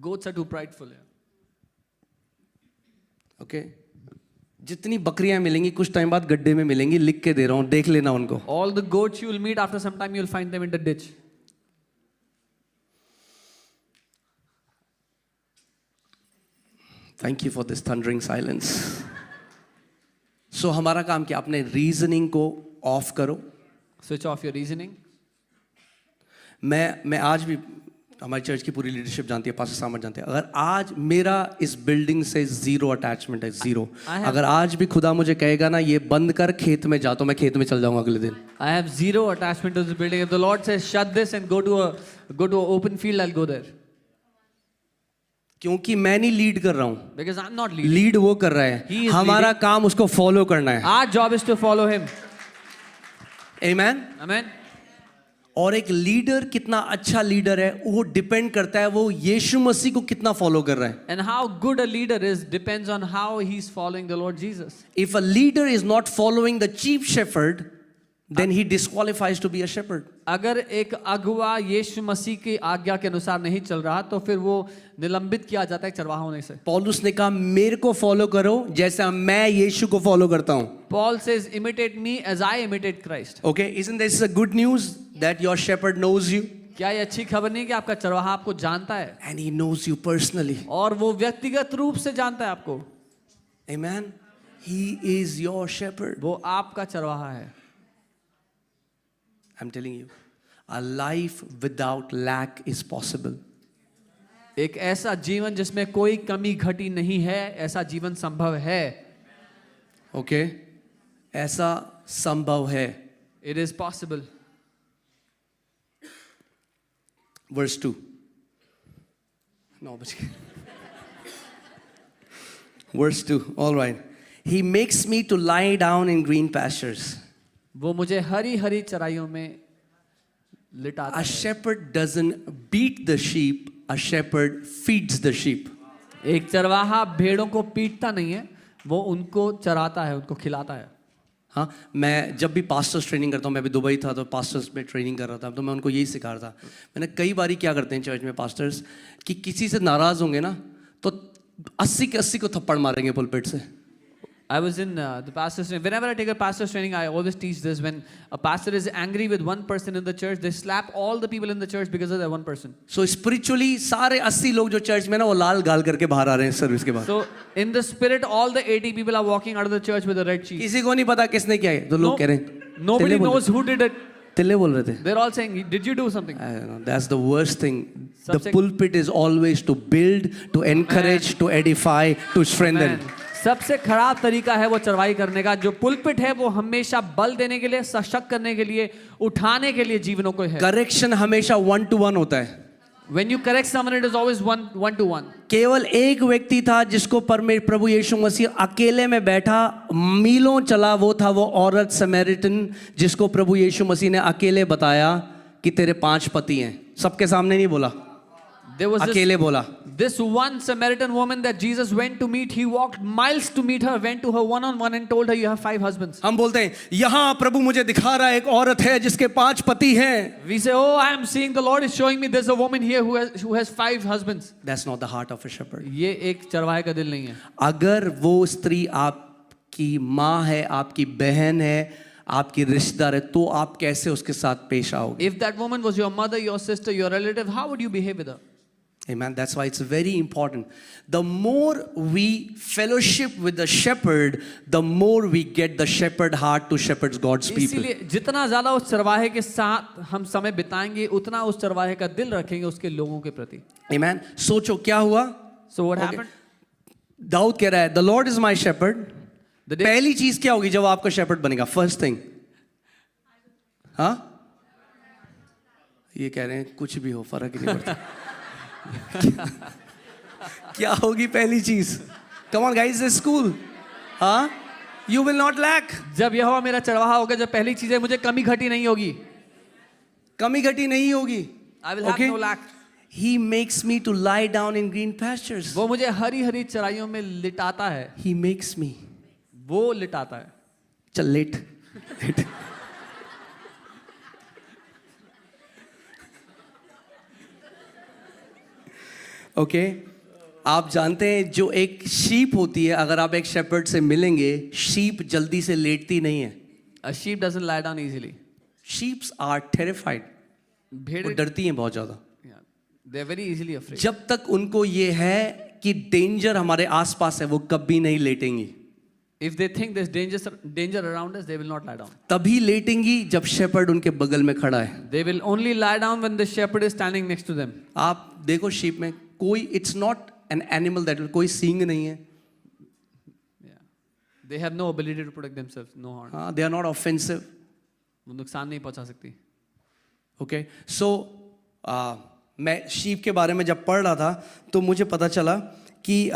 Goats are too prideful. Okay, जितनी बकरियां मिलेंगी कुछ टाइम बाद गड्ढे में मिलेंगी. लिख के दे रहा हूं, देख लेना उनको. All the goats you will meet after some time you will find them in the ditch. Thank you for this thundering silence. So हमारा काम क्या? अपने रीजनिंग को ऑफ करो. Switch off your reasoning. मैं आज भी, हमारी चर्च की पूरी लीडरशिप जानती है, पास्टर सामर जानते हैं, अगर आज मेरा इस बिल्डिंग से जीरो अटैचमेंट है, जीरो. अगर आज भी खुदा मुझे कहेगा ना ये बंद कर, खेत में जा, तो मैं खेत में चल जाऊंगा अगले दिन. I have zero attachment to this building. If the Lord says shut this and go to a open field, I'll go there. क्योंकि मैं नहीं लीड कर रहा हूँ. Because I'm not leading. Lead वो कर रहा है. He is हमारा leading. काम उसको फॉलो करना है. Our job is to follow him. Amen. Amen. और एक लीडर कितना अच्छा लीडर है वो डिपेंड करता है वो यीशु मसीह को कितना फॉलो कर रहा है. And how good a leader is depends on how he's following the Lord Jesus. If a leader is not following the chief shepherd, then he disqualifies to be a shepherd. अगर एक अगुवा यीशु मसीह की आज्ञा के अनुसार नहीं चल रहा तो फिर वो निलंबित किया जाता है चरवाहा होने से. पौलुस ने कहा मेरे को फॉलो करो जैसा मैं यीशु को फॉलो करता हूं. Paul says, imitate me as I imitate Christ. Okay, isn't this a good news that your shepherd knows you क्या ये अच्छी खबर नहीं कि आपका चरवाहा आपको जानता है and he knows you personally? और वो व्यक्तिगत रूप से जानता है आपको. Amen. He is your shepherd. वो आपका चरवाहा है. I'm telling you, a life without lack is possible. एक ऐसा जीवन जिसमें कोई कमी घटी नहीं है, ऐसा जीवन संभव है. Okay, ऐसा संभव है. It is possible. Verse 2. No, but verse 2. All right. He makes me to lie down in green pastures. वो मुझे हरी हरी चराइयों में लिटाता A है. shepherd doesn't beat the sheep, a shepherd feeds the sheep. एक चरवाहा भेड़ों को पीटता नहीं है, वो उनको चराता है, उनको खिलाता है. हाँ, मैं जब भी पास्टर्स ट्रेनिंग करता हूँ, मैं अभी दुबई था तो पास्टर्स में ट्रेनिंग कर रहा था, तो मैं उनको यही सिखा रहा था. मैंने कई बारी क्या करते हैं चर्च में पास्टर्स कि किसी से नाराज़ होंगे ना तो 80 के 80 को थप्पड़ मारेंगे पुलपिट से. I was in the pastor's training. Whenever I take a pastor's training, I always teach this. When a pastor is angry with one person in the church, they slap all the people in the church because of that one person. So spiritually सारे 80 लोग जो church में ना वो लाल गाल करके बाहर आ रहे हैं सर्विस के बाद. So in the spirit, all the 80 people are walking out of the church with a red sheet. किसी को नहीं पता किसने किया है. तो लोग कह रहे हैं Nobody knows who did it. तिल्ले बोल रहे थे. They're all saying, "Did you do something?" I don't know, that's the worst thing. The सबसे- pulpit is always to build, to encourage, to edify, to strengthen. Man, सबसे खराब तरीका है वो चरवाई करने का. जो पुलपिट है वो हमेशा बल देने के लिए, सशक्त करने के लिए, उठाने के लिए जीवनों को है. Correction हमेशा 1-to-1 होता है. When you correct someone, it is always one to one. केवल एक व्यक्ति था जिसको प्रभु यीशु मसीह अकेले में बैठा मीलों चला, वो था वो औरत समैरिटन जिसको प्रभु यीशु मसीह ने अकेले बताया कि तेरे 5 पति हैं. सबके सामने नहीं बोला, There was अकेले बोला. this one Samaritan woman that Jesus went to meet. He walked miles to meet her, went to her one on one and told her, "You have 5 husbands." हम बोलते हैं यहाँ प्रभु मुझे दिखा रहा है एक औरत है जिसके 5 पति हैं. We say, "Oh, I am seeing the Lord is showing me there's a woman here who has 5 husbands." That's not the heart of a shepherd. ये एक चरवाहे का दिल नहीं है. अगर वो स्त्री आपकी माँ है, आपकी बहन है, आपकी रिश्तेदार है, तो आप कैसे उसके साथ पेश आओगे? If that woman was your mother, your sister, your relative, how would you behave with her? Amen. That's why it's very important. The more we fellowship with the shepherd, the more we get the shepherd heart to shepherd God's people. इसीलिए जितना ज्यादा उस चरवाहे के साथ हम समय बिताएंगे, उतना उस चरवाहे का दिल रखेंगे उसके लोगों के प्रति. Amen. सोचो क्या हुआ? So what Okay. happened? Dawood कह रहा है, The Lord is my shepherd. The day, पहली चीज क्या होगी जब आपका shepherd बनेगा? First thing. हाँ? ये कह रहे हैं कुछ भी हो फर्क ही नहीं पड़ता. क्या होगी पहली चीज? Come on guys, this is school. हाँ? You will not lack. जब यहोवा मेरा चरवाहा होगा, जब पहली चीज है मुझे कमी घटी नहीं होगी. कमी घटी नहीं होगी. I will have Okay? no lack. He makes me to lie down in green pastures. वो मुझे हरी हरी चराइयों में लिटाता है. He makes me. वो लिटाता है. चल लेट. ओके, आप जानते हैं जो एक शीप होती है, अगर आप एक शेपर्ड से मिलेंगे, शीप जल्दी से लेटती नहीं है. A sheep doesn't lie down easily. Sheeps are terrified. वो भेड़, डरती हैं बहुत ज्यादा. yeah, they're very easily afraid. जब तक उनको ये है कि डेंजर हमारे आसपास है, वो कभी नहीं लेटेंगी. If they think there's danger around us, they will not lie down. तभी लेटेंगी जब शेपर्ड उनके बगल में खड़ा है. They will only lie down when the shepherd is standing next to them. आप देखो शीप में कोई, it's not an animal that कोई सींग नहीं है. Yeah. They have no ability to protect themselves, no harm. हाँ, दे आर नॉट ऑफेंसिव. वो नुकसान नहीं पहुंचा सकती. ओके, सो मैं शीप के बारे में जब पढ़ रहा था तो मुझे पता चला कि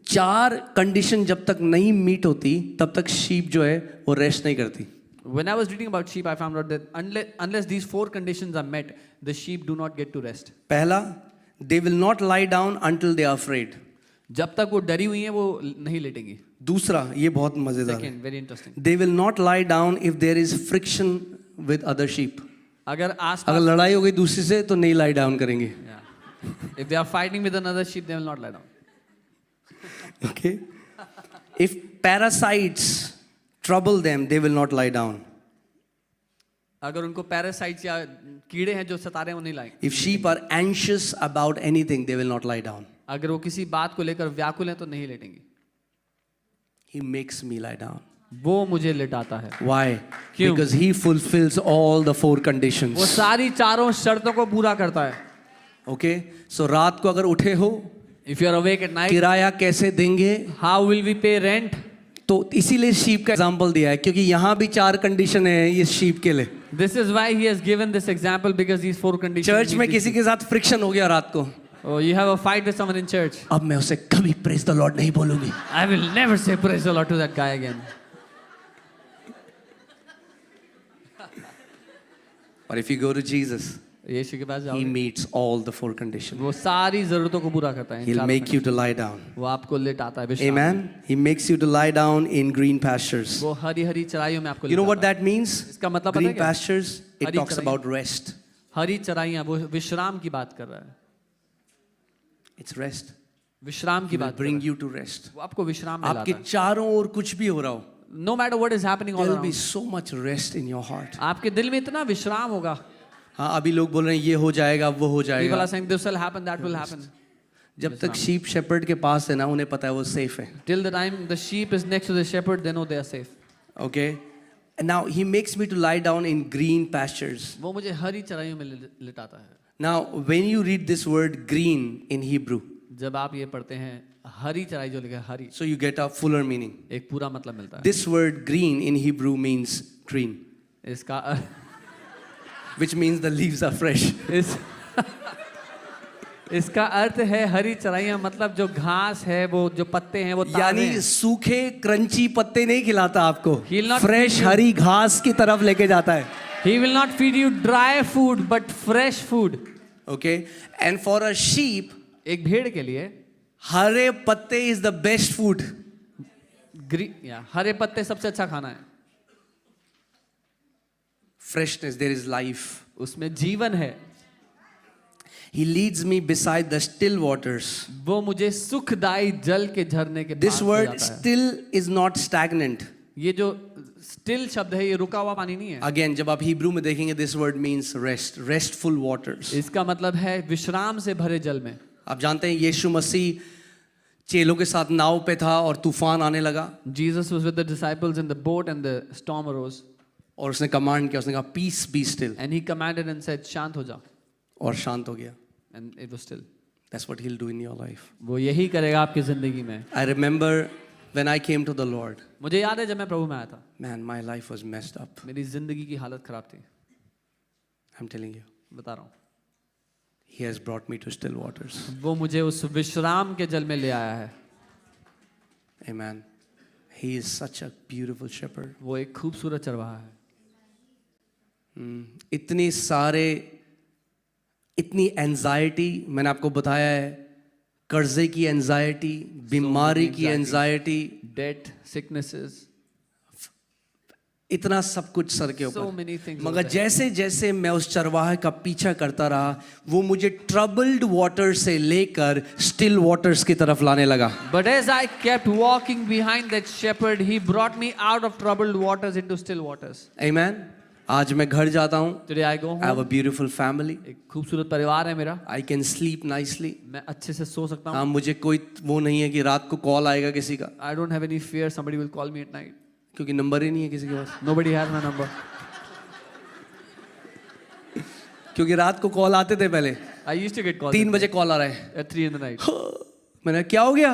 4 कंडीशन जब तक नहीं मीट होती तब तक शीप जो है वो रेस्ट नहीं करती. When I was reading about sheep, I found out that unless these 4 conditions are met, the sheep do not get to rest. पहला, they will not lie down until they are afraid. जब तक वो डरी हुई हैं वो नहीं लेटेंगी. दूसरा, ये बहुत मजेदार है. Second, very interesting. They will not lie down if there is friction with other sheep. अगर अगर आसपास लड़ाई हो गई दूसरे से तो नहीं लाई डाउन करेंगे. if they are fighting with another sheep, they will not lie down. Okay? If parasites trouble them, they will not lie down. अगर उनको पैरासाइट्स या कीड़े हैं जो सता रहे हैं वो नहीं लाएंगे. If sheep are anxious about anything, they will not lie down. अगर वो किसी बात को लेकर व्याकुल हैं तो नहीं लेटेंगे. He makes me lie down. वो मुझे लेटाता है. Why? क्यों? Because he fulfills all the 4 वो conditions. सारी चारों शर्तों को पूरा करता है. Okay? So रात को अगर उठे हो, If you are awake at night, किराया कैसे देंगे? how will we pay rent? तो इसीलिए शीप का एग्जांपल दिया है क्योंकि यहाँ भी 4 कंडीशन है इस शीप के लिए. This is why he has given this example, because these 4 conditions. Church में need किसी to- के साथ फ्रिक्शन हो गया रात को, Oh, you have a fight with someone in church. अब मैं उसे कभी प्रेज द लॉर्ड नहीं बोलूंगी. I will never say praise the Lord to that guy again. और if you go to Jesus, यीशु के पास he जाओ. meets all the 4 conditions. वो सारी जरूरतों को पूरा करता है. इन He'll चारों make you to lie down. वो आपको लेटाता है. विश्राम. Amen. He makes you to lie down in green pastures. वो हरी हरी चराइयों में आपको You know what लेटाता है. that means? इसका मतलब पता Green है क्या? pastures, it Hari talks चराइयाँ. about rest. हरी चराइयाँ, वो विश्राम की बात कर रहा है. It's rest. विश्राम He की will बात कर bring रहा है. you to rest. वो आपको विश्राम में आपके लाता है. चारों ओर कुछ भी हो रहा हो, No matter what is happening all there will be around, so much rest in your heart. आपके दिल में इतना विश्राम होगा. हाँ, अभी लोग बोल रहे हैं ये हो जाएगा, वो हो People जाएगा. are saying this will happen, that will happen. जब तक sheep shepherd के पास है ना, उन्हें पता है वो safe है. Till the time the sheep is next to the shepherd, they know they are safe. Okay? And now he makes me to lie down in green pastures. वो मुझे हरी चराइयों में लिटाता है. Now, when you read this word green in Hebrew, जब आप ये पढ़ते हैं हरी चराई जो लिखा है हरी, so you get a fuller meaning. एक पूरा मतलब मिलता है. This word green in Hebrew means green, इसका which means the leaves are fresh. इसका अर्थ है हरी चराइयाँ, मतलब जो घास है, वो जो पत्ते हैं वो ताजे यानी हैं. सूखे क्रंची पत्ते नहीं खिलाता आपको, He'll not fresh feed you. हरी घास की तरफ लेके जाता है. He will not feed you dry food but fresh food. Okay? And for a sheep, एक भेड़ के लिए हरे पत्ते is the best food. हरे पत्ते सबसे अच्छा खाना है. Freshness, there is life. उसमें जीवन है. He leads me beside the still waters. वो मुझे सुखदायी जल के झरने के This पास ले word जाता है. still is not stagnant. ये जो स्टिल शब्द है ये रुका हुआ पानी नहीं है. Again, जब आप हिब्रू में देखेंगे, this word means rest, restful waters. इसका मतलब है विश्राम से भरे जल में. आप जानते हैं यीशु मसीह चेलों के साथ नाव पे था और तूफान आने लगा Jesus was with the disciples in the boat and the storm arose और उसने कमांड किया, उसने कहा peace be still, and he commanded and said शांत हो जा, और शांत हो गया. and it was still. That's what he'll do in your life. वो यही करेगा आपकी जिंदगी में. I remember when I came to the Lord, मुझे याद है जब मैं प्रभु में आया था, man, my life was messed up. मेरी जिंदगी की हालत खराब थी. I'm telling you. बता रहा हूँ. He has brought me to still waters. वो मुझे उस विश्राम के जल में ले आया है. Amen. He is such a beautiful shepherd. वो एक खूबसूरत चरवाहा है. इतनी सारे, इतनी एंजाइटी, मैंने आपको बताया है, कर्जे की एंजाइटी, बीमारी की एंजाइटी, Debt, sicknesses, इतना सब कुछ सर के so many ऊपर. things. मगर जैसे जैसे मैं उस चरवाहे का पीछा करता रहा, वो मुझे ट्रबल्ड वाटर से लेकर स्टिल वाटर्स की तरफ लाने लगा. But as I kept walking behind that shepherd, he brought me out of troubled waters into still waters. Amen. आज मैं घर जाता हूँ. Today I go I have a home. beautiful family. एक खूबसूरत परिवार है मेरा. I can sleep nicely. मैं अच्छे से सो सकता हाँ, हूँ. मुझे कोई वो नहीं है कि रात को कॉल आएगा किसी का, I don't have any fear somebody will call me at night. क्योंकि नंबर ही नहीं है किसी के पास. Nobody has my number. क्योंकि रात को कॉल आते थे पहले, I used to get calls 3 बजे कॉल आ रहा है. at 3 in the night. मैंने क्या हो गया?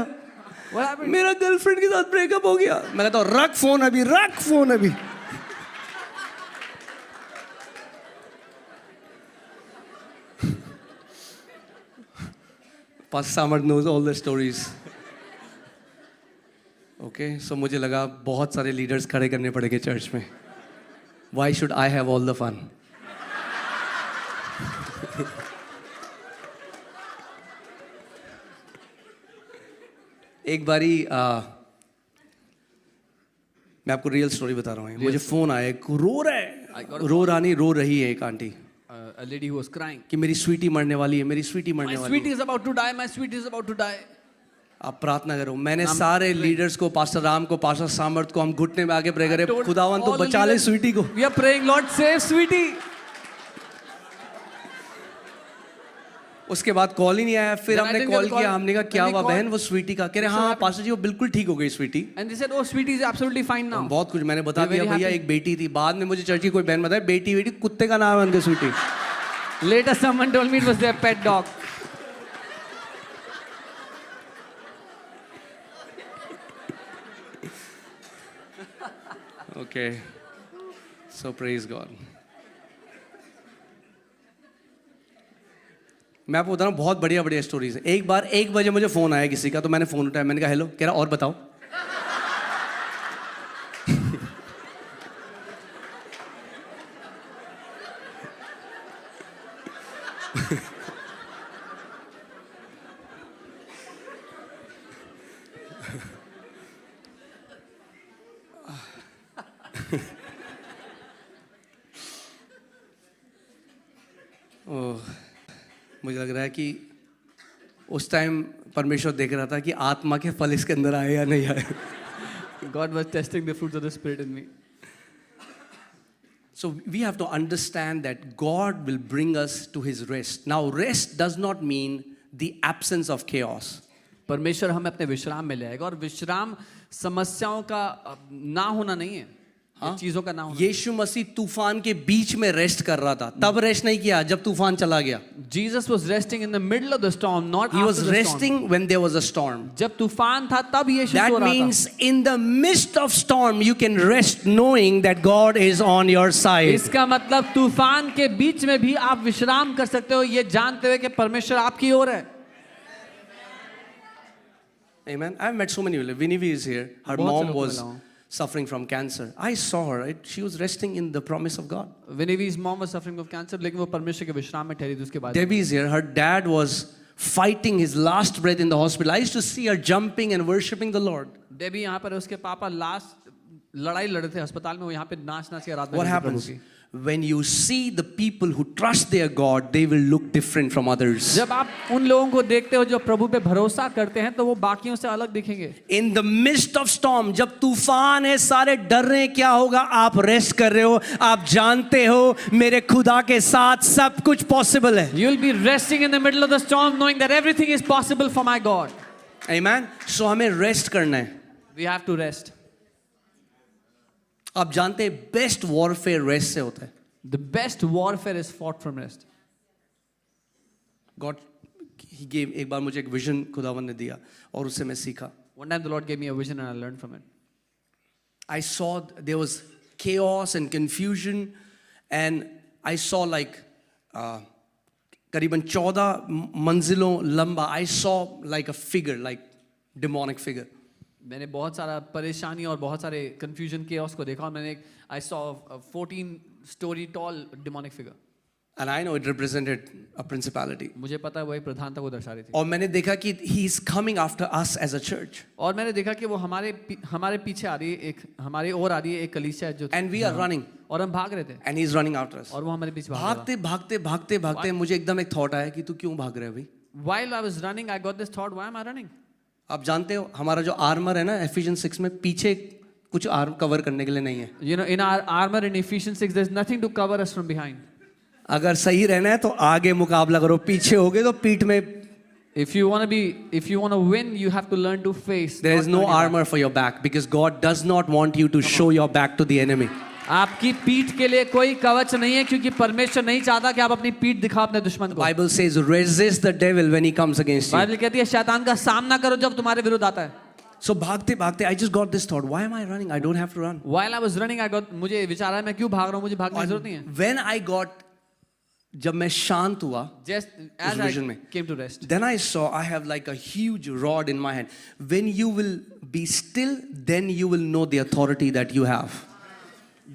What happened? मेरा गर्लफ्रेंड के साथ ब्रेकअप हो गया. मैं कहता हूँ रख फोन अभी, रख फोन अभी. Pastor Samar knows all the stories. Okay, so मुझे लगा बहुत सारे लीडर्स खड़े करने पड़ेंगे चर्च में. Why should I have all the fun? एक बारी मैं आपको रियल स्टोरी बता रहा हूँ. मुझे फोन आया, रो रहा है, रो रहा नहीं, रो रही है एक aunty A lady who was crying. कि मेरी स्वीटी मरने वाली है, मेरी स्वीटी My मरने वाली sweetie है. is about to die. My sweetie is about to die. आप प्रार्थना करो. मैंने सारे लीडर्स को, पास्टर राम को, पास्टर सामर्थ को, हम घुटने में आगे प्रे करे, told खुदावन तो all the बचा ले leaders, स्वीटी को. We are praying, Lord, save sweetie. उसके बाद कॉल ही नहीं आया. फिर Then I हमने didn't call get a call. किया. हमने कहा क्या Then we हुआ called. बहन, वो स्वीटी का. कह रहे हाँ पास्टर जी वो बिल्कुल ठीक हो गई Sweety. And they said, oh, sweetie is absolutely fine now. बहुत कुछ मैंने बता We are दिया. very भैया happy. एक बेटी थी. बाद में मुझे चर्च की कोई बहन बताया बेटी बेटी कुत्ते का नाम है उनके Sweety. Later, someone told me it was their pet dog. Okay. So praise God. मैं आपको बता रहा हूँ बहुत बढ़िया बढ़िया स्टोरीज है. एक बार 1 बजे मुझे फोन आया किसी का, तो मैंने फोन उठाया. मैंने कहा हेलो. कह रहा और बताओ. ओह, मुझे लग रहा है कि उस टाइम परमेश्वर देख रहा था कि आत्मा के फल इसके अंदर आए या नहीं आए. God was testing the fruits of the Spirit in me. So we have to understand that God will bring us to His rest. Now rest does not mean the absence of chaos. परमेश्वर हमें अपने विश्राम में ले आएगा, और विश्राम समस्याओं का ना होना नहीं है, चीजों का ना होना. यीशु मसीह तूफान के बीच में रेस्ट कर रहा था. तब रेस्ट नहीं किया जब तूफान चला गया. Jesus was resting in the middle of the storm, not He after was the storm. resting when there was a storm. जब तूफान था तब यीशु That सो रहा था. means in the midst of storm you can rest knowing that God is on your side. इसका मतलब तूफान के बीच में भी आप विश्राम कर सकते हो, ये जानते हुए कि परमेश्वर आपकी ओर है. Amen. I've met so many people. Vinny is here. Her बहुत से mom लोगों को was मिला हूं. suffering from cancer. I saw her. Right? She was resting in the promise of God. Winnie's mom was suffering of cancer, लेकिन वो परमेश्वर के विश्राम में ठहरी थी उसके बाद. Debbie is here. Her dad was fighting his last breath in the hospital. I used to see her jumping and worshiping the Lord. Debbie यहाँ पर है, उसके पापा लास्ट लड़ाई लड़े थे अस्पताल में, वो यहाँ पे नाच नाच के आराधना What करते थे प्रभु happens? की. When you see the people who trust their God, they will look different from others. जब आप उन लोगों को देखते हो जो प्रभु पे भरोसा करते हैं, तो वो बाकियों से अलग दिखेंगे. In the midst of storm, जब तूफान है, सारे डर रहे हैं क्या होगा, आप रेस्ट कर रहे हो. आप जानते हो मेरे खुदा के साथ सब कुछ पॉसिबल है. You'll be resting in the middle of the storm, knowing that everything is possible for my God. Amen. So हमें रेस्ट करना है. We have to rest. आप जानते हैं बेस्ट वॉरफेयर रेस्ट से होता है. The best warfare is fought from rest. God he gave. एक बार मुझे एक विजन खुदावन ने दिया और उससे मैं सीखा. One time the Lord gave me a vision and I learned from it. I saw there was chaos and confusion and I saw like करीबन 14 मंजिलों लंबा. I saw like a figure, like demonic figure. मैंने बहुत सारा परेशानी और बहुत सारे confusion chaos को देखा, और मैंने I saw a 14-story tall demonic figure. And I know it represented a principality. मुझे पता है वो एक प्रधानता को दर्शा रही थी. और मैंने देखा कि he is coming after us as a church. और मैंने देखा कि वो हमारे पीछे आ रही है, एक हमारे ओर आ रही है, एक कलीसिया जो. And we are running. और हम भाग रहे थे. And he is running after us. और वो हमारे पीछे भाग रहा था. भागते भागते भागते भागते मुझे एकदम एक थॉट आया कि तू क्यों भाग रहा है भाई. While I was running, I got this thought, why am I running? आप जानते हो हमारा जो आर्मर है ना Ephesians 6 में, पीछे कुछ आर्म कवर करने के लिए नहीं है. You know, in our armor in Ephesians 6, there's nothing to cover us from behind. अगर सही रहना है तो आगे मुकाबला करो, पीछे हो गए तो पीठ में. If you want to win, you have to learn to face. There is not no turn your back. armor for your back because God does not want you to show your back to the enemy. आपकी पीठ के लिए कोई कवच नहीं है, क्योंकि परमेश्वर नहीं चाहता कि आप अपनी पीठ दिखाओ अपने दुश्मन को. Bible says resist the devil when he comes against you. Bible कहती है शैतान का सामना करो जब तुम्हारे विरुद्ध आता है. So भागते भागते I just got this thought, why am I running? I don't have to run. While I was running, मुझे विचार आया मैं क्यों भाग रहा हूँ, मुझे भागने की जरूरत नहीं है. When I got, जब मैं शांत हुआ, Just as I vision में. came to rest, then I saw I have like a huge rod in my hand. When you will be still, then you will know the authority that you have.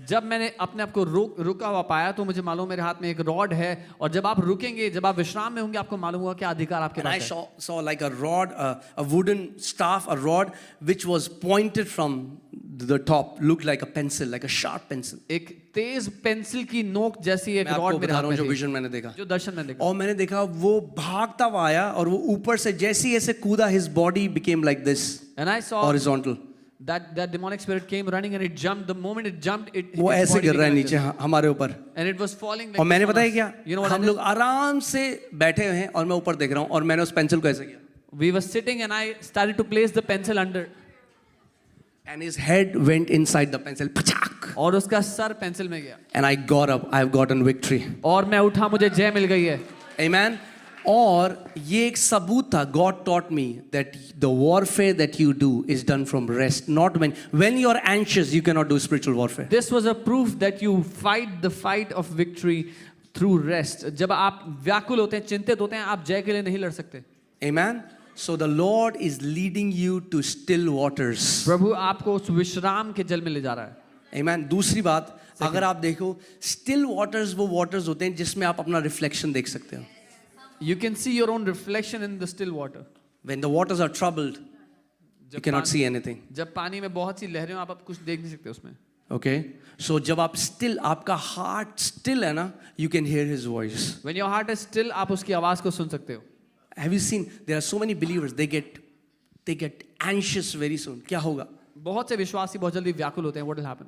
जब मैंने अपने आप को रुका हुआ पाया तो मुझे मालूम मेरे हाथ में एक रॉड है, और जब आप रुकेंगे, जब आप विश्राम में होंगे, आपको मालूम होगा क्या अधिकार आपके And I पास है. saw like a rod, a wooden staff, a rod which was pointed from the top, looked like a pencil, like a sharp pencil. एक तेज पेंसिल की नोक जैसी एक मैं आपको रॉड मेरे बता हाथ रहा हूँ में जो थी, विजन मैंने देखा. जो दर्शन मैंने देखा. और मैंने देखा वो भागता हुआ आया और वो ऊपर से जैसे ही ऐसे कूदा, his body became like this, And I saw horizontal. that demonic spirit came running and it jumped. The moment it jumped, वो its ऐसे body गिर रहा है became like नीचे this. हमारे ऊपर. And it was falling like और मैंने this on पता है us. क्या, You know what हम I लोग did? आराम से बैठे हुए हैं और मैं ऊपर देख रहा हूँ और मैंने उस पेंसिल को ऐसे किया. We were sitting and I started to place the pencil under. And his head went inside the pencil. Pachak! और उसका सर पेंसिल में गया. And I got up. I've gotten victory. और मैं उठा, मुझे जय मिल गई है. Amen. और ये एक सबूत था. God taught me that the warfare that you do is done from rest, not when you are anxious you cannot do spiritual warfare. This was a proof that you fight the fight of victory through rest. जब आप व्याकुल होते हैं, चिंतित होते हैं, आप जय के लिए नहीं लड़ सकते. Amen. So the Lord is leading you to still waters. प्रभु आपको उस विश्राम के जल में ले जा रहा है. Amen. दूसरी बात, अगर आप देखो still waters वो waters होते हैं जिसमें आप अपना reflection देख सकते हो. You can see your own reflection in the still water. When the waters are troubled, you cannot see anything. जब पानी में बहुत सी लहरें हो, आप कुछ देख नहीं सकते उसमें. Okay. So जब आप still, आपका heart still है ना, you can hear His voice. When your heart is still, आप उसकी आवाज को सुन सकते हो. Have you seen? There are so many believers. They get anxious very soon. क्या होगा? बहुत से विश्वासी बहुत जल्दी व्याकुल होते हैं. What will happen?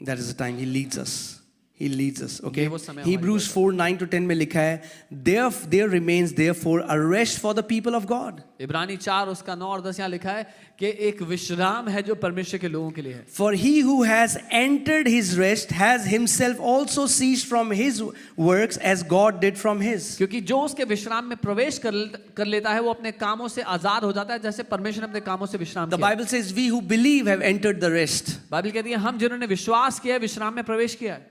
That is the time He leads us. He leads us. Okay. ये वो समय Hebrews 4:9-10 में लिखा है, there remains therefore a rest for the people of God. इब्रानी 4 उसका 9 और 10 यहाँ लिखा है कि एक विश्राम है जो परमेश्वर के लोगों के लिए है. For he who has entered his rest has himself also ceased from his works as God did from his. क्योंकि जो उसके विश्राम में प्रवेश कर लेता है, वो अपने कामों से आजाद हो जाता है, जैसे परमेश्वर ने अपने कामों से विश्राम The किया. Bible says we who believe have entered the rest. Bible कहती है हम जिन्होंने विश्वास किया है, विश्राम में प्रवेश किया है.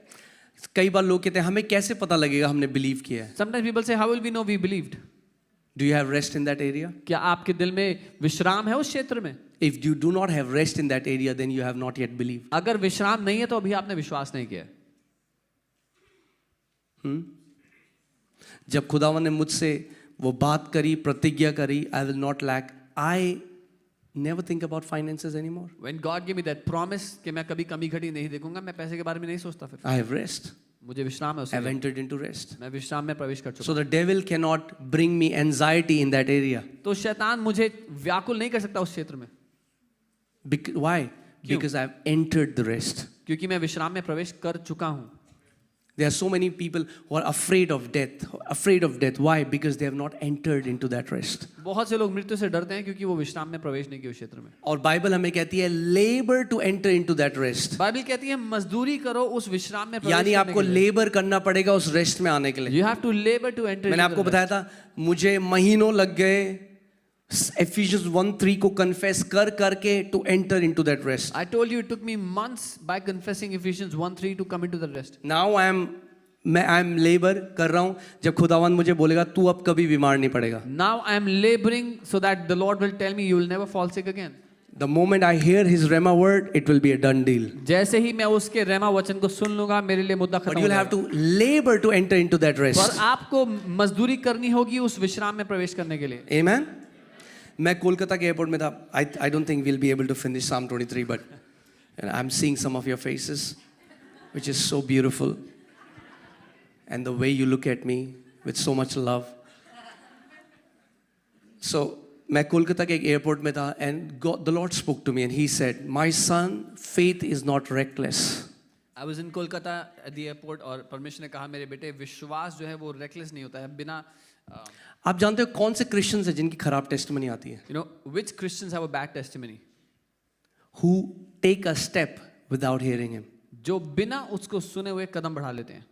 कई बार लोग कहते हैं हमें कैसे पता लगेगा हमने बिलीव किया है. Sometimes people say, how will we know we believed? Do you have rest in that area? क्या आपके दिल में विश्राम है उस क्षेत्र में? If you do not have rest in that area, then you have not yet believed. अगर विश्राम नहीं है तो अभी आपने विश्वास नहीं किया. जब खुदावन ने मुझसे वो बात करी, प्रतिज्ञा करी, I will not lack, I never think about finances anymore. When God gave me that promise कि मैं कभी कमी घटी नहीं देखूंगा, मैं पैसे के बारे में नहीं सोचता फिर. I have rest. मुझे विश्राम है I उसके have लिए. entered into rest. मैं विश्राम में प्रवेश कर चुका. So the devil cannot bring me anxiety in that area. तो शैतान मुझे व्याकुल नहीं कर सकता उस क्षेत्र में. Why? Because I have entered the rest. क्योंकि मैं विश्राम में प्रवेश कर चुका हूँ. There are so many people who are afraid of death. Afraid of death. Why? Because they have not entered into that rest. बहुत से लोग मृत्यु से डरते हैं क्योंकि वो विश्राम में प्रवेश नहीं किए उस क्षेत्र में. और बाइबल हमें कहती है labor to enter into that rest. Bible कहती है मजदूरी करो उस विश्राम में प्रवेश यानी करने आपको के लिए. लेबर करना पड़ेगा उस रेस्ट में आने के लिए. You have to labor to enter. मैंने आपको बताया था मुझे महीनों लग गए Ephesians 1:3 को कन्फेस कर करके to enter into that rest. I told you it took me months by confessing Ephesians 1:3 to come into the rest. Now I am labour कर रहा हूँ. जब खुदावन मुझे बोलेगा तू अब कभी बीमार नहीं पड़ेगा. Now I am laboring so that the Lord will tell me you will never fall sick again. The moment I hear His Rhema word, it will be a done deal. जैसे ही मैं उसके रेमा वचन को सुन लूंगा, मेरे लिए मुद्दा But खत्म you हो will have जाएगा. to labor to enter into that पर rest. आपको मजदूरी करनी होगी उस विश्राम में प्रवेश करने के लिए. Amen. मैं कोलकाता के एयरपोर्ट में था. I don't think we'll be able to finish Psalm 23, but I'm seeing some of your faces, which is so beautiful. And the way you look at me with so much love. So, मैं कोलकाता के एक airport में था and the Lord spoke to me and He said, "My son, faith is not reckless." I was in Kolkata at the airport और परमेश्वर ने कहा मेरे बेटे विश्वास जो है वो reckless नहीं होता है बिना. आप जानते हो कौन से क्रिश्चियंस हैं जिनकी खराब टेस्टिमनी आती है? You know which Christians have a bad testimony? Who take a step without hearing Him. जो बिना उसको सुने हुए कदम बढ़ा लेते हैं.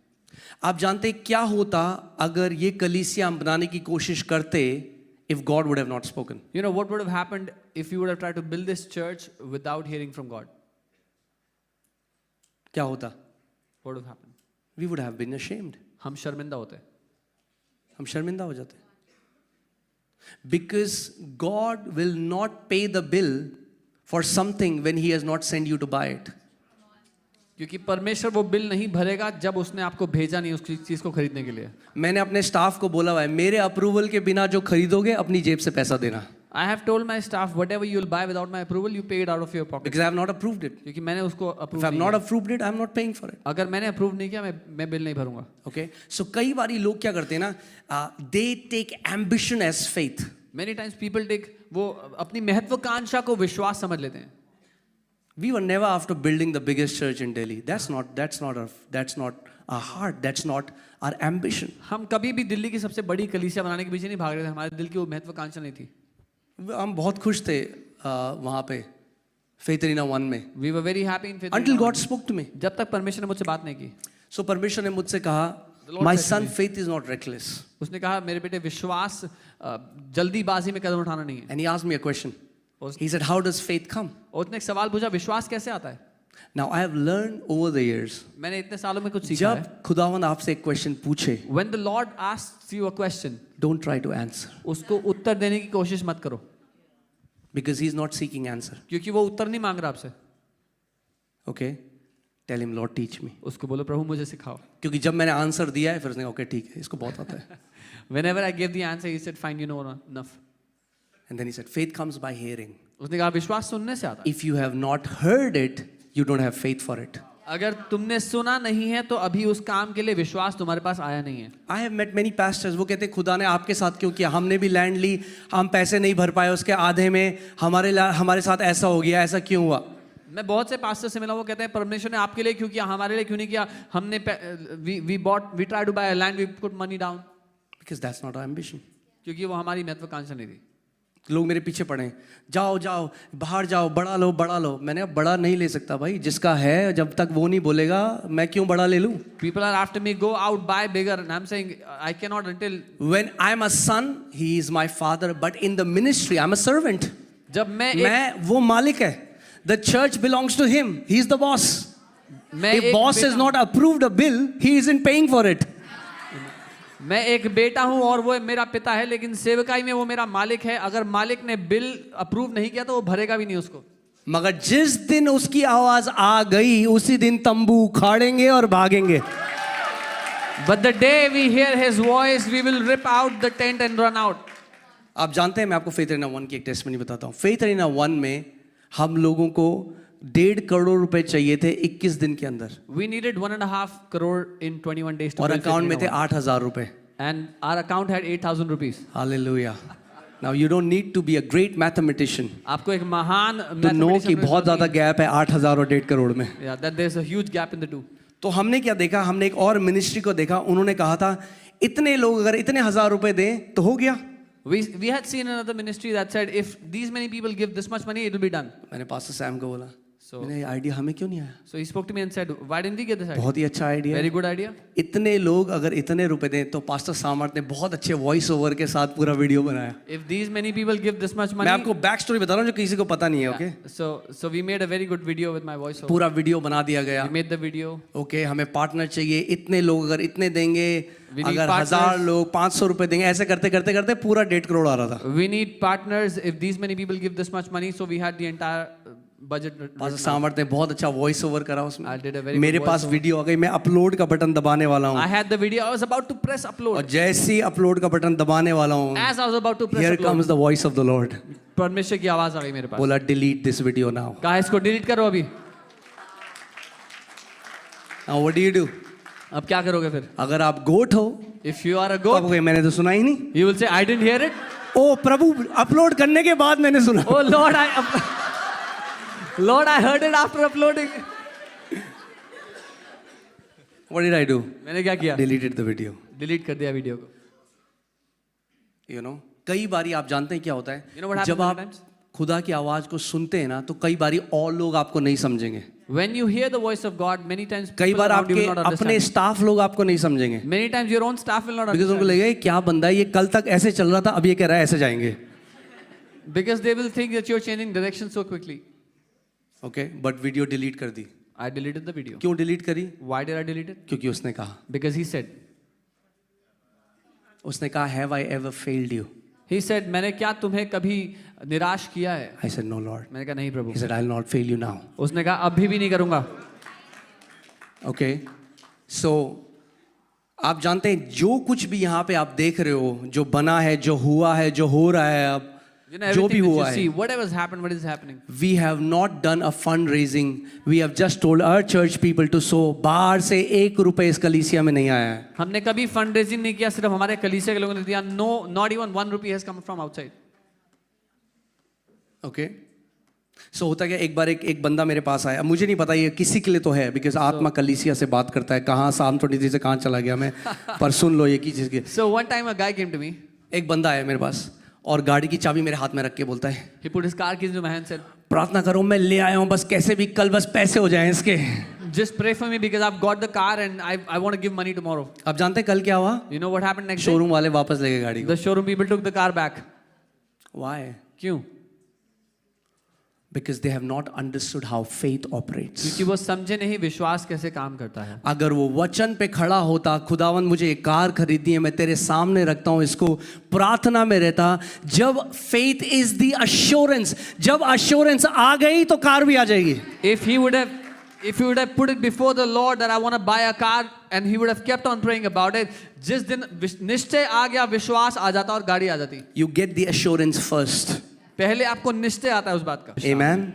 आप जानते हैं क्या होता अगर ये कलीसिया हम बनाने की कोशिश करते if God would have not spoken? You know what would have happened if you would have tried to build this church without hearing from God? क्या होता? What would have happened? We would have been ashamed. हम शर्मिंदा होते. हम शर्मिंदा हो जाते. Because God will not pay the bill for something when He has not sent you to buy it. क्योंकि परमेश्वर वो बिल नहीं भरेगा जब उसने आपको भेजा नहीं उस चीज को खरीदने के लिए. मैंने अपने स्टाफ को बोला हुआ है, मेरे अप्रूवल के बिना जो खरीदोगे अपनी जेब से पैसा देना. I have told my staff whatever you will buy without my approval, you pay it out of your pocket. Because I have not approved it. क्योंकि मैंने उसको If अप्रूव I have नहीं not किया. approved it, I am not paying for it. अगर मैंने approve नहीं किया मैं बिल नहीं भरूंगा. Okay. So कई बारी लोग क्या करते हैं ना, they take ambition as faith. Many times people take वो अपनी महत्वाकांक्षा को विश्वास समझ लेते हैं. We were never after building the biggest church in Delhi. That's not our heart. That's not our ambition. हम कभी भी दिल्ली की सबसे बड़ी कलीसिया बनाने के पीछे नहीं भाग रहे थे. हमारे दिल की वो महत्वाकांक्षा नहीं थी. हम बहुत खुश थे वहाँ पे Faith Arena 1 में. We were very happy in faith. Until God spoke to me. जब तक परमेश्वर ने मुझसे बात नहीं की. So परमेश्वर ने मुझसे कहा, Lord my said to son, me. faith is not reckless. उसने कहा मेरे बेटे विश्वास जल्दीबाजी में कदम उठाना नहीं है. And he asked me a question. उस- He said, how does faith come? उसने एक सवाल पूछा विश्वास कैसे आता है. Now I have learned over the years. मैंने इतने सालों में कुछ सीखा है. जब खुदावंद आपसे एक क्वेश्चन पूछे, When the Lord asks you a question, don't try to answer उसको उत्तर देने की कोशिश मत करो. because he's not seeking answer. क्योंकि वो उत्तर नहीं मांग रहा आपसे. Okay? Tell him, Lord, teach me. उसको बोलो प्रभु मुझे सिखाओ. क्योंकि जब मैंने आंसर दिया है फिर उसने कहा ओके ठीक है इसको बहुत आता है. Whenever I gave the answer, he said, "Fine, you know enough." And then he said, faith comes by hearing. उसने कहा विश्वास सुनने से आता है. If you have not heard it, you don't have faith for it. अगर तुमने सुना नहीं है तो अभी उस काम के लिए विश्वास तुम्हारे पास आया नहीं है. I have met many pastors. वो कहते हैं खुदा ने आपके साथ क्यों किया, हमने भी लैंड ली, हम पैसे नहीं भर पाए, उसके आधे में हमारे साथ ऐसा हो गया, ऐसा क्यों हुआ. मैं बहुत से पास्टर से मिला, वो कहते हैं परमेश्वर ने आपके लिए क्यों किया, हमारे लिए क्यों नहीं किया. हमने we tried to buy a land, we put money down. Because that's not our ambition. क्योंकि वो हमारी महत्वाकांक्षा नहीं थी. लोग मेरे पीछे पड़े, जाओ बाहर जाओ, बढ़ा लो. मैंने अब बड़ा नहीं ले सकता भाई, जिसका है जब तक वो नहीं बोलेगा मैं क्यों बड़ा ले लूं. People are after me, go out, buy bigger, and I'm saying I cannot until. When I'm a son, he is my father, but in the ministry I'm a servant. जब मैं वो मालिक है. The church belongs to him. He is the boss. If boss has not approved a bill, he isn't paying for it. मैं एक बेटा हूं और वो मेरा पिता है, लेकिन सेवकाई में वो मेरा मालिक है. अगर मालिक ने बिल अप्रूव नहीं किया तो वो भरेगा भी नहीं उसको. मगर जिस दिन उसकी आवाज आ गई उसी दिन तंबू उखाड़ेंगे और भागेंगे. But the day we hear his voice, we will rip out the tent and run out. आप जानते हैं मैं आपको फेथ अरीना 1 की एक टेस्टमनी बताता हूँ. फेथ अरीना 1 में हम लोगों को 1.5 करोड़ रुपए चाहिए थे 21 दिन के अंदर. We needed 1.5 crore in 21 days to और build अकाउंट में थे Faith Arena 8,000 रुपए. 1. And our account had 8,000 rupees. Hallelujah. Now you don't need to be a great mathematician आपको एक महान to know कि बहुत ज्यादा गैप है 8,000 और 1.5 करोड़ में. Yeah, that there's a huge gap in the two. तो हमने क्या देखा, हमने एक और मिनिस्ट्री को देखा. उन्होंने कहा था इतने लोग अगर इतने 1,000 रुपए दें तो हो गया. We had seen another ministry that said if these many people give this much money, it will be done. मैंने पास्टर सैम को बोला, So- मैंने ये आइडिया हमें क्यों नहीं आया. So he spoke to me and said, why didn't we get this idea? बहुत ही अच्छा आइडिया. Very good idea. इतने लोग अगर इतने रुपए दें तो पास्टर सामर्थ ने बहुत अच्छे वॉइस ओवर के साथ पूरा वीडियो बनाया. If these many people give this much मैं money, आपको बैक स्टोरी बता रहा हूँ जो किसी को पता नहीं है. Okay, so we made a very good video with my voice. पूरा वीडियो बना दिया गया. We made the video. Okay, हमें पार्टनर चाहिए, इतने लोग अगर इतने देंगे, We need अगर partners. 1,000 लोग 500 रुपए देंगे, ऐसे करते करते करते पूरा 1.5 करोड़ आ रहा था. We need partners. If these many people give this much money, so we had the entire budget. Pastor सामर्थ ने बहुत अच्छा वॉइस ओवर करा उसमें. I did a very मेरे good पास voice-over. वीडियो आ गई, मैं अपलोड का बटन दबाने वाला I हूँ had the video. I was about to press और upload. जैसे ही अपलोड का बटन दबाने वाला हूँ, As I was about to press here upload, comes the voice of the Lord. परमेश्वर की आवाज आ गई मेरे पास. बोला डिलीट दिस वीडियो नाउ. कहा इसको डिलीट करो अभी. Now what do you do? अब क्या करोगे फिर? अगर आप गोट हो If you are a तो आप goat, कहोगे, मैंने तो सुना ही नहीं. you will say, I didn't hear it. ओ प्रभु, अपलोड करने के बाद मैंने सुना. Oh Lord, I heard it after uploading. What did I do? मैंने क्या किया? Deleted the video. डिलीट कर दिया वीडियो को. You know, कई बारी आप जानते हैं क्या होता है, You know what happens जब आप many times? खुदा की आवाज को सुनते हैं ना तो कई बारी और लोग आपको नहीं समझेंगे. When you hear the voice of God, many times कई people बार around you आपके will not अपने understand. स्टाफ लोग आपको नहीं समझेंगे. Many times your own staff will not because उनको understand. लगेगा ये क्या बंदा है, ये कल तक ऐसे चल रहा था, अब ये कह रहा है ऐसे जाएंगे. Because they will think that you're changing direction so quickly. Okay, but video delete कर दी. I deleted the video. क्यों डिलीट करी? Why did I delete it? क्योंकि उसने कहा, Because he said, have I ever failed you? he said, मैंने क्या तुम्हें कभी निराश किया है? I said no Lord. मैंने कहा नहीं प्रभु. He said I will not fail you now. उसने कहा अभी भी नहीं करूंगा. ओके, सो आप जानते हैं जो कुछ भी यहाँ पे आप देख रहे हो, जो बना है, जो हुआ है, जो हो रहा है, अब You know, जो भी everything that हुआ you see, है, whatever's happened, what is happening. we have not done a fundraising. We have just told our church people to sow. बाहर से 1 रुपए इस कलीसिया में नहीं आया है. हमने कभी फंड रेजिंग नहीं किया, सिर्फ हमारे कलीसिया के लोगों ने दिया. No, not even 1 rupee has come from outside. Okay, so होता क्या, एक बार एक बंदा मेरे पास आया. मुझे नहीं पता ये किसी के लिए तो है, बिकॉज आत्मा कलीसिया से बात करता है. कहाँ Psalm 23 से कहाँ चला गया मैं, पर सुन लो ये की चीज़ की. So one time a guy came to me. एक बंदा आया मेरे पास और गाड़ी की चाबी मेरे हाथ में रख के बोलता है, He put his car keys into my hand and said, प्रार्थना करो, मैं ले आया हूँ, बस कैसे भी कल बस पैसे हो जाएं इसके. just pray for me because I've got the car and I want to give money tomorrow. आप जानते हैं कल क्या हुआ? You know what happened next day? Showroom वाले वापस ले गए गाड़ी को. The showroom people took the car back. Why? क्यों? Because they have not understood how faith operates. क्योंकि वो समझे नहीं विश्वास कैसे काम करता है. अगर वो वचन पे खड़ा होता, खुदावन मुझे एक कार खरीदनी है, मैं तेरे सामने रखता हूँ इसको, प्रार्थना में रहता. जब faith is the assurance, जब assurance आ गई तो कार भी आ जाएगी. If he would have put it before the Lord that I want to buy a car and he would have kept on praying about it, जिस दिन निश्चय आ गया, विश्वास आ जाता और गाड़ी आ जाती. You get the assurance first. पहले आपको निश्चय आता है उस बात का. Amen.